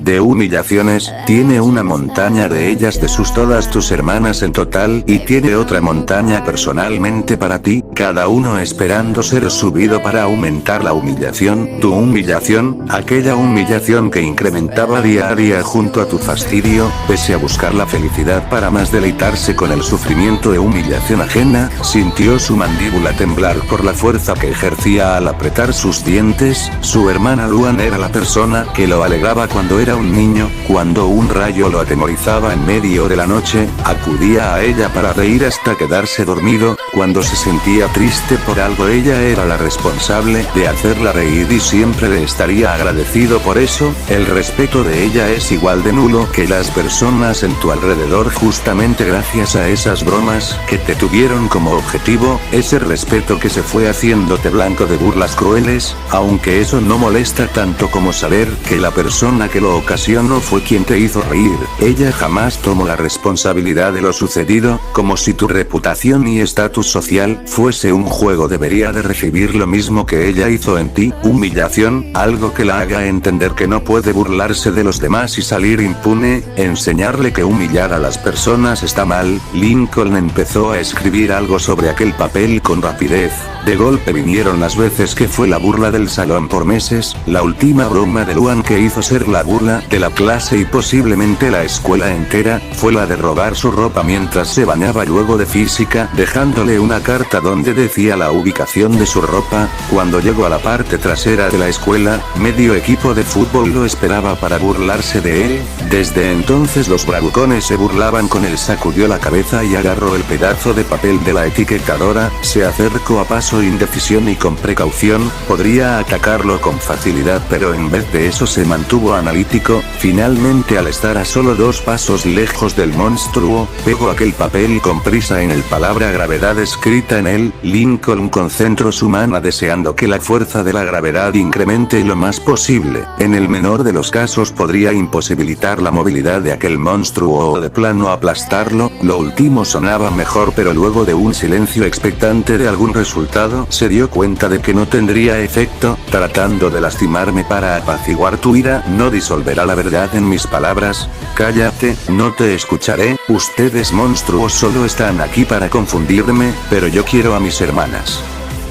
De humillaciones, tiene una montaña de ellas de todas tus hermanas en total, y tiene otra montaña personalmente para ti, cada uno esperando ser subido para aumentar la humillación. Tu humillación, aquella humillación que incrementaba día a día junto a tu fastidio, pese a buscar la felicidad para más deleitarse con el sufrimiento de humillación ajena, sintió su mandíbula temblar por la fuerza que ejercía al apretar sus dientes. Su hermana Luan era la persona que lo alegraba cuando era un niño, cuando un rayo lo atemorizaba en medio de la noche, acudía a ella para reír hasta quedarse dormido. Cuando se sentía triste por algo, ella era la responsable de hacerla reír y siempre le estaría agradecido por eso. El respeto de ella es igual de nulo que las personas en tu alrededor, justamente gracias a esas bromas que te tuvieron como objetivo, ese respeto que se fue haciéndote blanco de burlas crueles, aunque eso no molesta tanto como saber que la persona que lo ocasión no fue quien te hizo reír. Ella jamás tomó la responsabilidad de lo sucedido, como si tu reputación y estatus social fuese un juego. Debería de recibir lo mismo que ella hizo en ti, humillación, algo que la haga entender que no puede burlarse de los demás y salir impune, enseñarle que humillar a las personas está mal. Lincoln empezó a escribir algo sobre aquel papel con rapidez. De golpe vinieron las veces que fue la burla del salón por meses, la última broma de Luan que hizo ser la burla de la clase y posiblemente la escuela entera, fue la de robar su ropa mientras se bañaba luego de física, dejándole una carta donde decía la ubicación de su ropa. Cuando llegó a la parte trasera de la escuela, medio equipo de fútbol lo esperaba para burlarse de él. Desde entonces los bravucones se burlaban con él. Sacudió la cabeza y agarró el pedazo de papel de la etiquetadora, se acercó a paso indecisión y con precaución, podría atacarlo con facilidad pero en vez de eso se mantuvo analítico. Finalmente, al estar a solo 2 pasos lejos del monstruo, pegó aquel papel con prisa en el palabra gravedad escrita en él. Lincoln concentró su mano deseando que la fuerza de la gravedad incremente lo más posible. En el menor de los casos podría imposibilitar la movilidad de aquel monstruo o de plano aplastarlo. Lo último sonaba mejor, pero luego de un silencio expectante de algún resultado, se dio cuenta de que no tendría efecto. Tratando de lastimarme para apaciguar tu ira, no disolverá la verdad en mis palabras. Cállate, no te escucharé. Ustedes monstruos solo están aquí para confundirme, pero yo quiero a mis hermanas.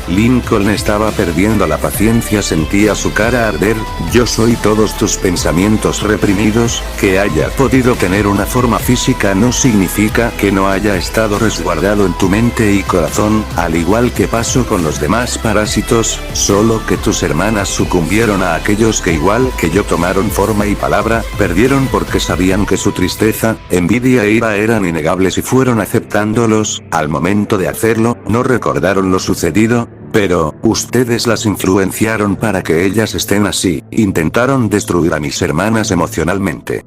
Lincoln estaba perdiendo la paciencia, sentía su cara arder. Yo soy todos tus pensamientos reprimidos. Que haya podido tener una forma física no significa que no haya estado resguardado en tu mente y corazón, al igual que pasó con los demás parásitos, solo que tus hermanas sucumbieron a aquellos que igual que yo tomaron forma y palabra, perdieron porque sabían que su tristeza, envidia e ira eran innegables y fueron aceptándolos. Al momento de hacerlo, no recordaron lo sucedido, pero ustedes las influenciaron para que ellas estén así. Intentaron destruir a mis hermanas emocionalmente.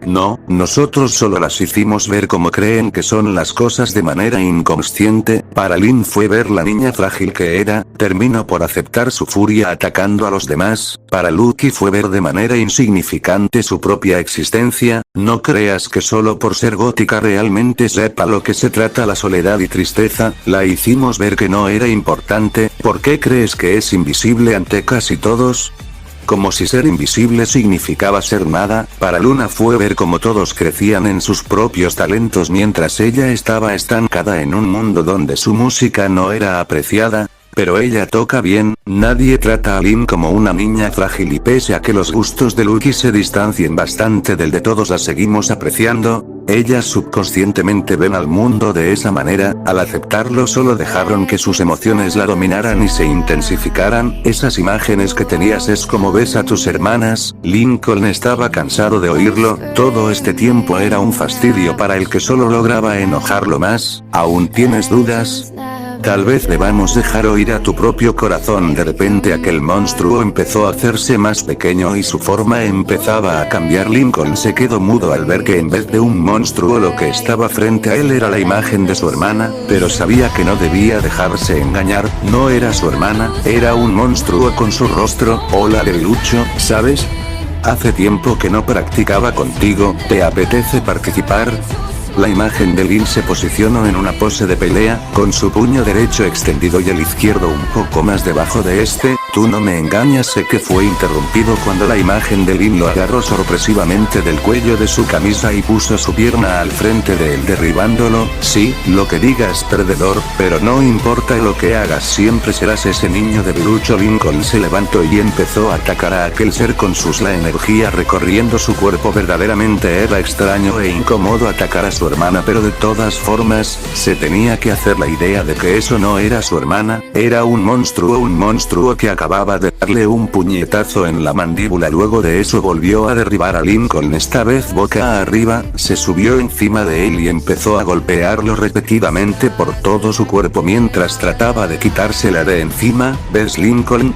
No, nosotros solo las hicimos ver como creen que son las cosas de manera inconsciente. Para Lynn fue ver la niña frágil que era, terminó por aceptar su furia atacando a los demás. Para Lucky fue ver de manera insignificante su propia existencia. No creas que solo por ser gótica realmente sepa lo que se trata la soledad y tristeza. La hicimos ver que no era importante. ¿Por qué crees que es invisible ante casi todos? Como si ser invisible significaba ser nada. Para Luna fue ver cómo todos crecían en sus propios talentos mientras ella estaba estancada en un mundo donde su música no era apreciada. Pero ella toca bien. Nadie trata a Lynn como una niña frágil y pese a que los gustos de Lucky se distancien bastante del de todos, la seguimos apreciando. Ellas subconscientemente ven al mundo de esa manera. Al aceptarlo solo dejaron que sus emociones la dominaran y se intensificaran. Esas imágenes que tenías es como ves a tus hermanas. Lincoln estaba cansado de oírlo. Todo este tiempo era un fastidio para el que solo lograba enojarlo más. ¿Aún tienes dudas? Tal vez debamos dejar oír a tu propio corazón. De repente aquel monstruo empezó a hacerse más pequeño y su forma empezaba a cambiar. Lincoln se quedó mudo al ver que en vez de un monstruo lo que estaba frente a él era la imagen de su hermana, pero sabía que no debía dejarse engañar. No era su hermana, era un monstruo con su rostro. Hola debilucho, ¿sabes? Hace tiempo que no practicaba contigo, ¿te apetece participar? La imagen de Lynn se posicionó en una pose de pelea, con su puño derecho extendido y el izquierdo un poco más debajo de este. Tú no me engañas. Sé que fue interrumpido cuando la imagen de Lynn lo agarró sorpresivamente del cuello de su camisa y puso su pierna al frente de él derribándolo. Sí, lo que digas perdedor, pero no importa lo que hagas, siempre serás ese niño debilucho. Lincoln se levantó y empezó a atacar a aquel ser con la energía recorriendo su cuerpo. Verdaderamente era extraño e incómodo atacar a su hermana, pero de todas formas, se tenía que hacer la idea de que eso no era su hermana, era un monstruo que acababa de darle un puñetazo en la mandíbula. Luego de eso volvió a derribar a Lincoln, esta vez boca arriba, se subió encima de él y empezó a golpearlo repetidamente por todo su cuerpo mientras trataba de quitársela de encima. ¿Ves, Lincoln?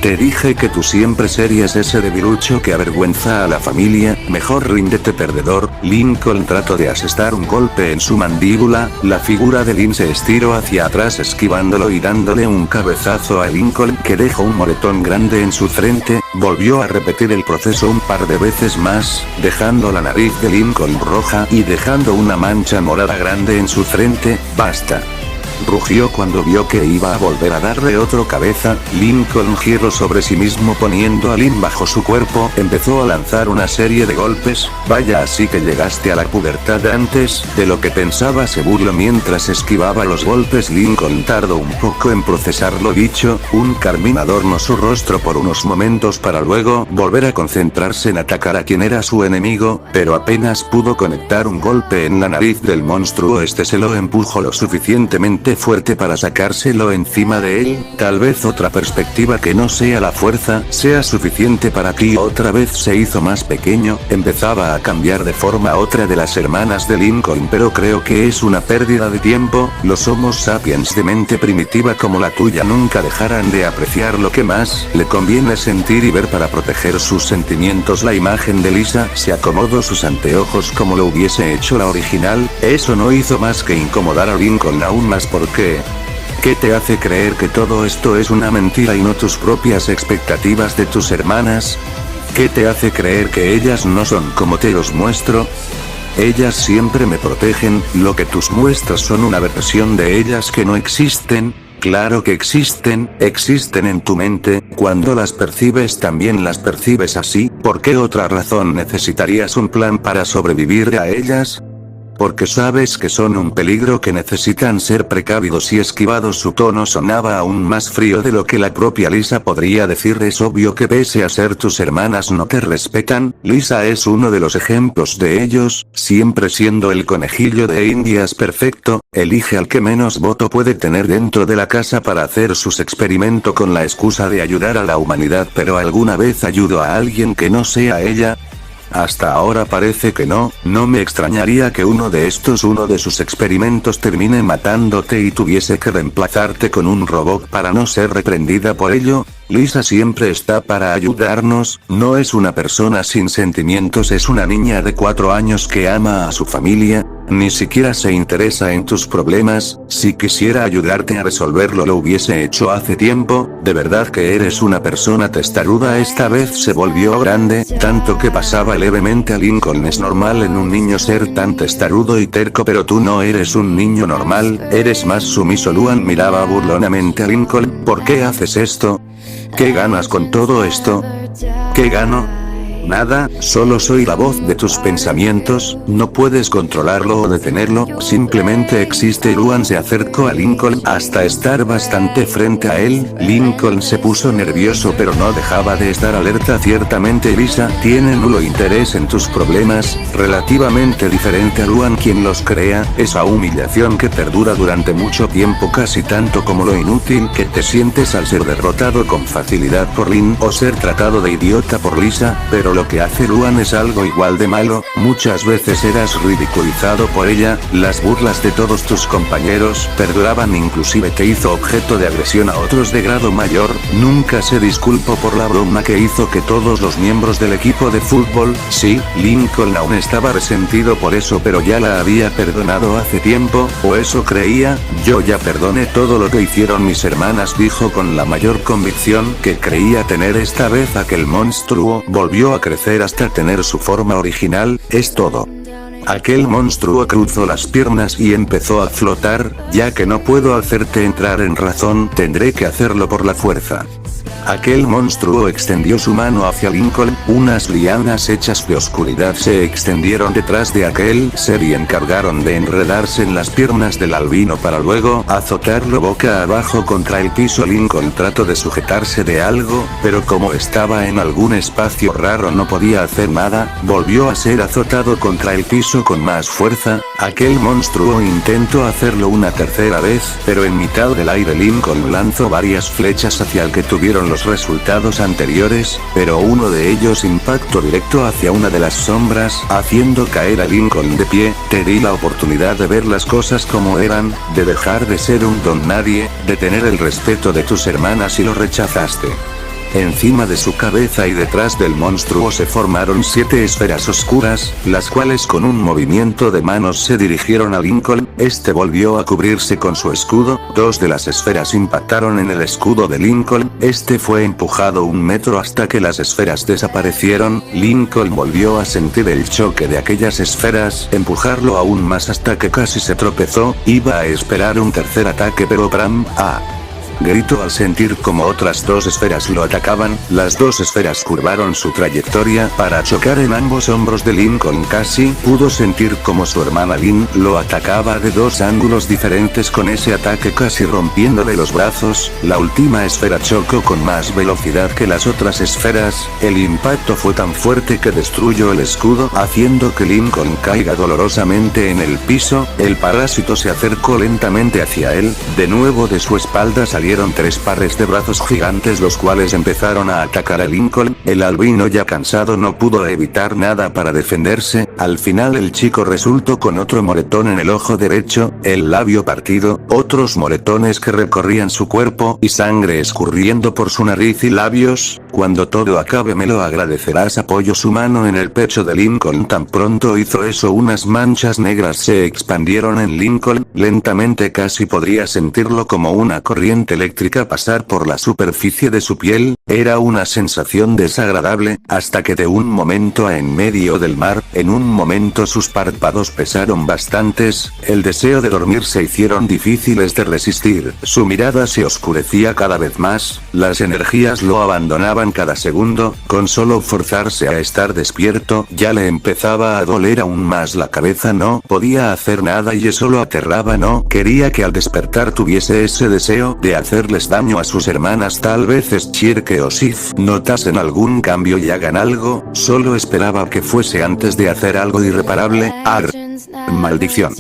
Te dije que tú siempre serías ese debilucho que avergüenza a la familia, mejor ríndete perdedor. Lincoln trató de asestar un golpe en su mandíbula, la figura de Lynn se estiró hacia atrás esquivándolo y dándole un cabezazo a Lincoln que dejó un moretón grande en su frente, volvió a repetir el proceso un par de veces más, dejando la nariz de Lincoln roja y dejando una mancha morada grande en su frente. Basta. Rugió cuando vio que iba a volver a darle otro cabeza. Lincoln giró sobre sí mismo poniendo a Lynn bajo su cuerpo, empezó a lanzar una serie de golpes. Vaya, así que llegaste a la pubertad antes de lo que pensaba, se burló mientras esquivaba los golpes. Lincoln tardó un poco en procesar lo dicho, un carmín adornó su rostro por unos momentos para luego volver a concentrarse en atacar a quien era su enemigo, pero apenas pudo conectar un golpe en la nariz del monstruo. Este se lo empujó lo suficientemente fuerte para sacárselo encima de él. Tal vez otra perspectiva que no sea la fuerza sea suficiente para ti. Otra vez se hizo más pequeño, empezaba a cambiar de forma. Otra de las hermanas de Lincoln, pero creo que es una pérdida de tiempo. Los Homo sapiens de mente primitiva como la tuya nunca dejarán de apreciar lo que más le conviene sentir y ver para proteger sus sentimientos. La imagen de Lisa se acomodó sus anteojos como lo hubiese hecho la original. Eso no hizo más que incomodar a Lincoln aún más. ¿Por qué? ¿Qué te hace creer que todo esto es una mentira y no tus propias expectativas de tus hermanas? ¿Qué te hace creer que ellas no son como te los muestro? Ellas siempre me protegen, lo que tus muestras son una versión de ellas que no existen. Claro que existen, existen en tu mente, cuando las percibes también las percibes así. ¿Por qué otra razón necesitarías un plan para sobrevivir a ellas? Porque sabes que son un peligro, que necesitan ser precavidos y esquivados. Su tono sonaba aún más frío de lo que la propia Lisa podría decir. Es obvio que pese a ser tus hermanas no te respetan. Lisa es uno de los ejemplos de ellos, siempre siendo el conejillo de Indias perfecto, elige al que menos voto puede tener dentro de la casa para hacer sus experimentos con la excusa de ayudar a la humanidad. ¿Pero alguna vez ayudó a alguien que no sea ella? Hasta ahora parece que no. No me extrañaría que uno de sus experimentos termine matándote y tuviese que reemplazarte con un robot para no ser reprendida por ello. Lisa siempre está para ayudarnos, no es una persona sin sentimientos, es una niña de 4 años que ama a su familia, ni siquiera se interesa en tus problemas. Si quisiera ayudarte a resolverlo lo hubiese hecho hace tiempo. De verdad que eres una persona testaruda. Esta vez se volvió grande, tanto que pasaba levemente a Lincoln. Es normal en un niño ser tan testarudo y terco, pero tú no eres un niño normal, eres más sumiso. Luan miraba burlonamente a Lincoln. ¿Por qué haces esto? ¿Qué ganas con todo esto? ¿Qué gano? Nada, solo soy la voz de tus pensamientos, no puedes controlarlo o detenerlo, simplemente existe. Luan se acercó a Lincoln hasta estar bastante frente a él. Lincoln se puso nervioso pero no dejaba de estar alerta. Ciertamente Lisa tiene nulo interés en tus problemas, relativamente diferente a Luan quien los crea. Esa humillación que perdura durante mucho tiempo, casi tanto como lo inútil que te sientes al ser derrotado con facilidad por Lynn o ser tratado de idiota por Lisa. Pero lo que hace Luan es algo igual de malo. Muchas veces eras ridiculizado por ella, las burlas de todos tus compañeros perduraban, inclusive te hizo objeto de agresión a otros de grado mayor. Nunca se disculpó por la broma que hizo que todos los miembros del equipo de fútbol. Sí, Lincoln aún estaba resentido por eso, pero ya la había perdonado hace tiempo, o eso creía. Yo ya perdoné todo lo que hicieron mis hermanas, dijo con la mayor convicción que creía tener. Esta vez aquel monstruo volvió a crecer hasta tener su forma original, es todo. Aquel monstruo cruzó las piernas y empezó a flotar. Ya que no puedo hacerte entrar en razón, tendré que hacerlo por la fuerza. Aquel monstruo extendió su mano hacia Lincoln, unas lianas hechas de oscuridad se extendieron detrás de aquel ser y encargaron de enredarse en las piernas del albino para luego azotarlo boca abajo contra el piso. Lincoln trató de sujetarse de algo, pero como estaba en algún espacio raro no podía hacer nada. Volvió a ser azotado contra el piso con más fuerza. Aquel monstruo intentó hacerlo una tercera vez, pero en mitad del aire Lincoln lanzó varias flechas hacia el que tuvieron los resultados anteriores, pero uno de ellos impactó directo hacia una de las sombras, haciendo caer a Lincoln de pie. Te di la oportunidad de ver las cosas como eran, de dejar de ser un don nadie, de tener el respeto de tus hermanas y lo rechazaste. Encima de su cabeza y detrás del monstruo se formaron 7 esferas oscuras, las cuales con un movimiento de manos se dirigieron a Lincoln. Este volvió a cubrirse con su escudo, 2 de las esferas impactaron en el escudo de Lincoln, este fue empujado 1 metro hasta que las esferas desaparecieron. Lincoln volvió a sentir el choque de aquellas esferas, empujarlo aún más hasta que casi se tropezó. Iba a esperar un tercer ataque, pero Bram, gritó al sentir como otras 2 esferas lo atacaban. Las 2 esferas curvaron su trayectoria para chocar en ambos hombros de Lincoln. Casi pudo sentir como su hermana Lynn lo atacaba de 2 ángulos diferentes con ese ataque, casi rompiéndole los brazos. La última esfera chocó con más velocidad que las otras esferas. El impacto fue tan fuerte que destruyó el escudo, haciendo que Lincoln caiga dolorosamente en el piso. El parásito se acercó lentamente hacia él. De nuevo de su espalda salieron 3 pares de brazos gigantes, los cuales empezaron a atacar a Lincoln. El albino, ya cansado, no pudo evitar nada para defenderse. Al final el chico resultó con otro moretón en el ojo derecho, el labio partido, otros moretones que recorrían su cuerpo y sangre escurriendo por su nariz y labios. Cuando todo acabe me lo agradecerás. Apoyó su mano en el pecho de Lincoln. Tan pronto hizo eso, unas manchas negras se expandieron en Lincoln. Lentamente, casi podría sentirlo como una corriente eléctrica pasar por la superficie de su piel. Era una sensación desagradable, hasta que de un momento a en medio del mar, en un momento sus párpados pesaron bastantes, el deseo de dormir se hicieron difíciles de resistir, su mirada se oscurecía cada vez más, las energías lo abandonaban cada segundo, con solo forzarse a estar despierto, ya le empezaba a doler aún más la cabeza, no podía hacer nada y eso lo aterraba, no quería que al despertar tuviese ese deseo de hacerles daño a sus hermanas. Tal vez Schirke o Sif notasen algún cambio y hagan algo, solo esperaba que fuese antes de hacer algo irreparable. Maldición.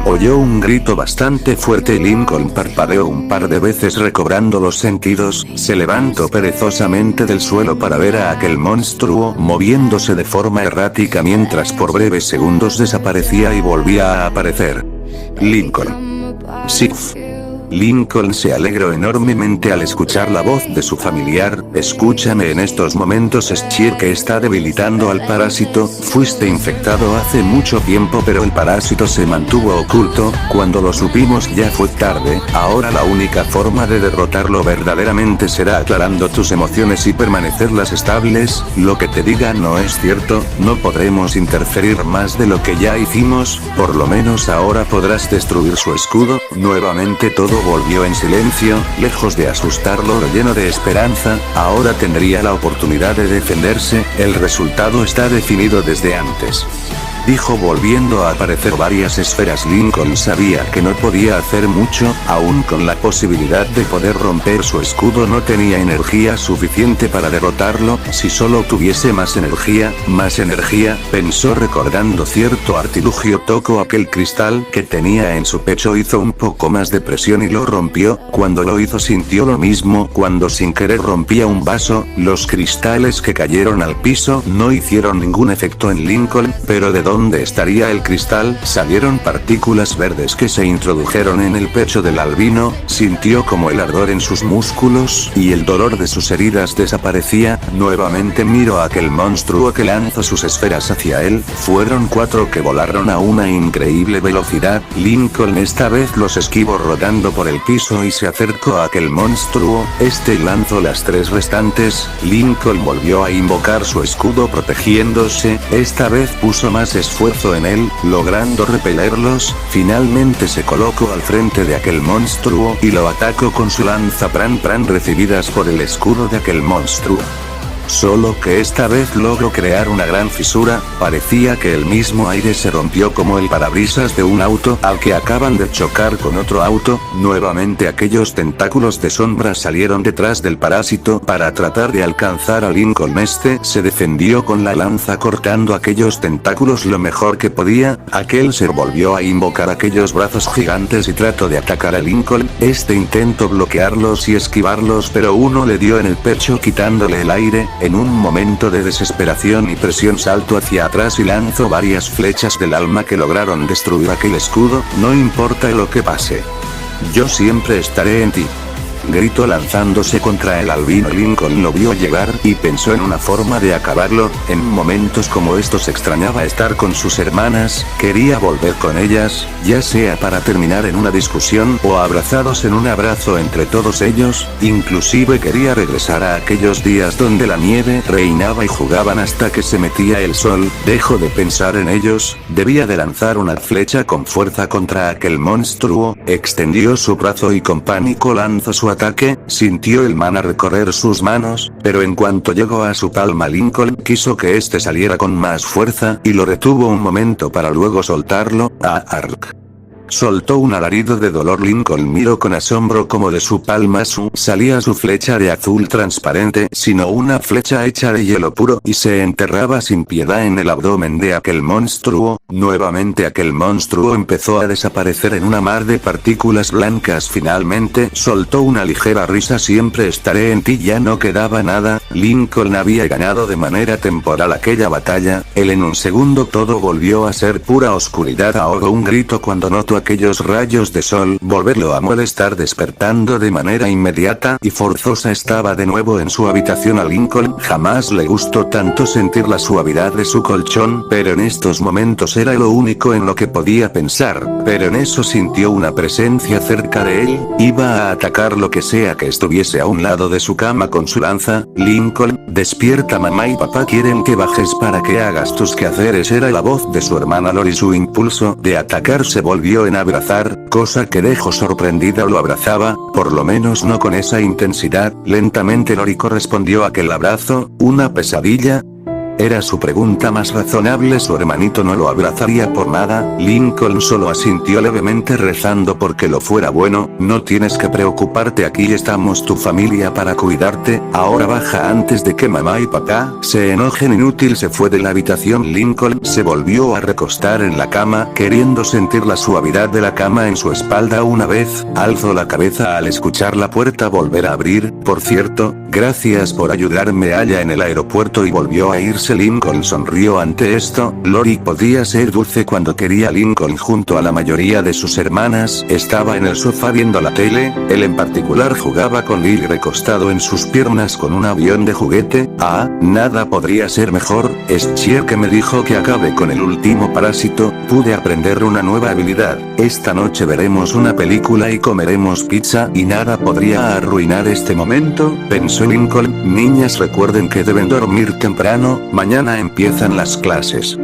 Oyó un grito bastante fuerte y Lincoln parpadeó un par de veces recobrando los sentidos, se levantó perezosamente del suelo para ver a aquel monstruo moviéndose de forma errática mientras por breves segundos desaparecía y volvía a aparecer. Lincoln. Sif. Lincoln se alegró enormemente al escuchar la voz de su familiar. Escúchame, en estos momentos Schirke está debilitando al parásito. Fuiste infectado hace mucho tiempo, pero el parásito se mantuvo oculto. Cuando lo supimos ya fue tarde. Ahora la única forma de derrotarlo verdaderamente será aclarando tus emociones y permanecerlas estables. Lo que te diga no es cierto, no podremos interferir más de lo que ya hicimos. Por lo menos ahora podrás destruir su escudo. Nuevamente todo volvió en silencio, lejos de asustarlo, lleno de esperanza. Ahora tendría la oportunidad de defenderse. El resultado está definido desde antes, dijo volviendo a aparecer varias esferas. Lincoln sabía que no podía hacer mucho, aún con la posibilidad de poder romper su escudo no tenía energía suficiente para derrotarlo. Si solo tuviese más energía, pensó recordando cierto artilugio. Tocó aquel cristal que tenía en su pecho, hizo un poco más de presión y lo rompió. Cuando lo hizo sintió lo mismo cuando sin querer rompía un vaso. Los cristales que cayeron al piso no hicieron ningún efecto en Lincoln, pero ¿de dónde estaría el cristal? Salieron partículas verdes que se introdujeron en el pecho del albino, sintió como el ardor en sus músculos y el dolor de sus heridas desaparecía. Nuevamente miró a aquel monstruo que lanzó sus esferas hacia él. Fueron 4 que volaron a una increíble velocidad. Lincoln esta vez los esquivó rodando por el piso y se acercó a aquel monstruo. Este lanzó las 3 restantes. Lincoln volvió a invocar su escudo protegiéndose. Esta vez puso más esfuerzo en él, logrando repelerlos. Finalmente se colocó al frente de aquel monstruo y lo atacó con su lanza pran recibidas por el escudo de aquel monstruo. Solo que esta vez logró crear una gran fisura, parecía que el mismo aire se rompió como el parabrisas de un auto al que acaban de chocar con otro auto. Nuevamente aquellos tentáculos de sombra salieron detrás del parásito para tratar de alcanzar a Lincoln. Este se defendió con la lanza cortando aquellos tentáculos lo mejor que podía. Aquel ser volvió a invocar aquellos brazos gigantes y trató de atacar a Lincoln. Este intentó bloquearlos y esquivarlos, pero uno le dio en el pecho quitándole el aire. En un momento de desesperación y presión saltó hacia atrás y lanzó varias flechas del alma que lograron destruir aquel escudo. No importa lo que pase, yo siempre estaré en ti. Gritó lanzándose contra el albino. Lincoln lo vio llegar y pensó en una forma de acabarlo. En momentos como estos extrañaba estar con sus hermanas, quería volver con ellas, ya sea para terminar en una discusión o abrazados en un abrazo entre todos ellos, inclusive quería regresar a aquellos días donde la nieve reinaba y jugaban hasta que se metía el sol. Dejó de pensar en ellos, debía de lanzar una flecha con fuerza contra aquel monstruo, extendió su brazo y con pánico lanzó su ataque, sintió el mana recorrer sus manos, pero en cuanto llegó a su palma Lincoln quiso que este saliera con más fuerza y lo retuvo un momento para luego soltarlo. Ark. Soltó un alarido de dolor. Lincoln miró con asombro como de su palma salía su flecha de azul transparente, sino una flecha hecha de hielo puro, y se enterraba sin piedad en el abdomen de aquel monstruo. Nuevamente aquel monstruo empezó a desaparecer en una mar de partículas blancas. Finalmente soltó una ligera risa. Siempre estaré en ti. Ya no quedaba nada. Lincoln había ganado de manera temporal aquella batalla. En un segundo todo volvió a ser pura oscuridad. Ahogó un grito cuando notó aquellos rayos de sol volverlo a molestar, despertando de manera inmediata y forzosa. Estaba de nuevo en su habitación. A Lincoln jamás le gustó tanto sentir la suavidad de su colchón, pero en estos momentos era lo único en lo que podía pensar. Pero en eso sintió una presencia cerca de él, iba a atacar lo que sea que estuviese a un lado de su cama con su lanza. Lincoln, despierta, mamá y papá quieren que bajes para que hagas tus quehaceres. Era la voz de su hermana Lori. Su impulso de atacar se volvió en abrazar, cosa que dejó sorprendida. Lo abrazaba, por lo menos no con esa intensidad. Lentamente Lori correspondió a aquel abrazo. ¿Una pesadilla? Era su pregunta más razonable. Su hermanito no lo abrazaría por nada. Lincoln solo asintió levemente rezando porque lo fuera bueno. No tienes que preocuparte, aquí estamos tu familia para cuidarte. Ahora baja antes de que mamá y papá se enojen. Inútil. Se fue de la habitación. Lincoln se volvió a recostar en la cama, queriendo sentir la suavidad de la cama en su espalda. Una vez, alzó la cabeza al escuchar la puerta volver a abrir. Por cierto, gracias por ayudarme allá en el aeropuerto, y volvió a irse. Lincoln sonrió ante esto. Lori podía ser dulce cuando quería. Lincoln junto a la mayoría de sus hermanas estaba en el sofá viendo la tele. Él en particular jugaba con Lily recostado en sus piernas con un avión de juguete. Nada podría ser mejor. Es Chier que me dijo que acabe con el último parásito. Pude aprender una nueva habilidad. Esta noche veremos una película y comeremos pizza y nada podría arruinar este momento, pensó Lincoln. Niñas, recuerden que deben dormir temprano. Mañana empiezan las clases.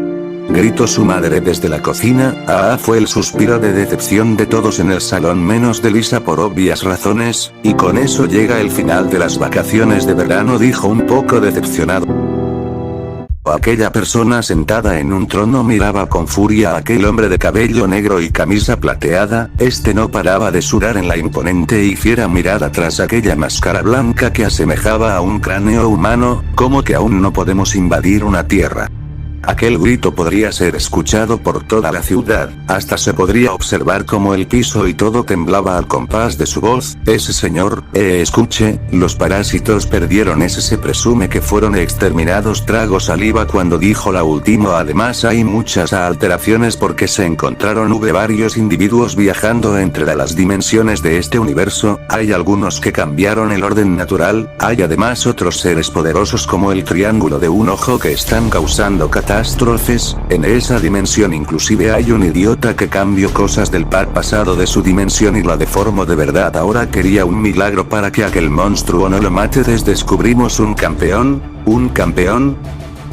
Gritó su madre desde la cocina. Fue el suspiro de decepción de todos en el salón menos de Lisa por obvias razones, y con eso llega el final de las vacaciones de verano, dijo un poco decepcionado. Aquella persona sentada en un trono miraba con furia a aquel hombre de cabello negro y camisa plateada. Este no paraba de sudar en la imponente y fiera mirada tras aquella máscara blanca que asemejaba a un cráneo humano. ¿Cómo que aún no podemos invadir una tierra? Aquel grito podría ser escuchado por toda la ciudad, hasta se podría observar cómo el piso y todo temblaba al compás de su voz. Ese señor, escuche, los parásitos perdieron ese, se presume que fueron exterminados. Trago saliva cuando dijo la última. Además hay muchas alteraciones porque se encontraron varios individuos viajando entre las dimensiones de este universo. Hay algunos que cambiaron el orden natural, hay además otros seres poderosos como el triángulo de un ojo que están causando catástrofes. En esa dimensión inclusive hay un idiota que cambió cosas del pasado de su dimensión y la deformó de verdad. Ahora quería un milagro para que aquel monstruo no lo mate. Descubrimos un campeón. ¿Un campeón?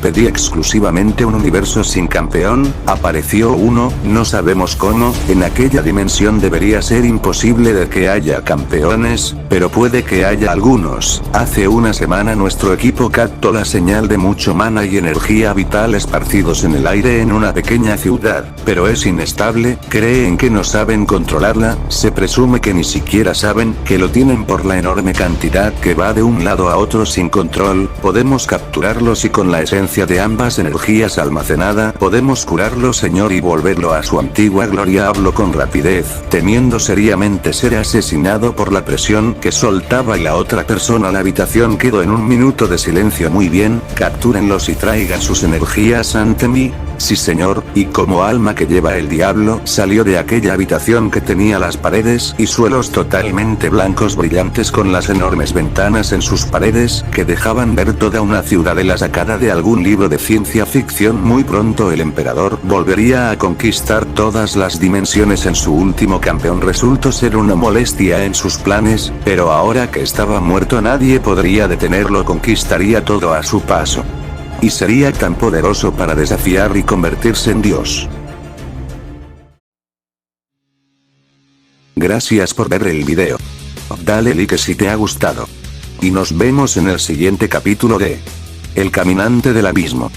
Pedí exclusivamente un universo sin campeón. Apareció uno, no sabemos cómo. En aquella dimensión debería ser imposible de que haya campeones, pero puede que haya algunos. Hace una semana nuestro equipo captó la señal de mucho mana y energía vital esparcidos en el aire en una pequeña ciudad, pero es inestable. Creen que no saben controlarla. Se presume que ni siquiera saben que lo tienen por la enorme cantidad que va de un lado a otro sin control. Podemos capturarlos y con la esencia de ambas energías almacenada podemos curarlo, señor, y volverlo a su antigua gloria. Habló con rapidez, temiendo seriamente ser asesinado por la presión que soltaba y la otra persona. La habitación quedó en un minuto de silencio. Muy bien, captúrenlos y traigan sus energías ante mí. Sí, señor. Y como alma que lleva el diablo, salió de aquella habitación que tenía las paredes y suelos totalmente blancos brillantes con las enormes ventanas en sus paredes, que dejaban ver toda una ciudadela sacada de algún libro de ciencia ficción. Muy pronto el emperador volvería a conquistar todas las dimensiones. En su último campeón resultó ser una molestia en sus planes, pero ahora que estaba muerto nadie podría detenerlo, conquistaría todo a su paso. Y sería tan poderoso para desafiar y convertirse en Dios. Gracias por ver el video. Dale like si te ha gustado. Y nos vemos en el siguiente capítulo de El Caminante del Abismo.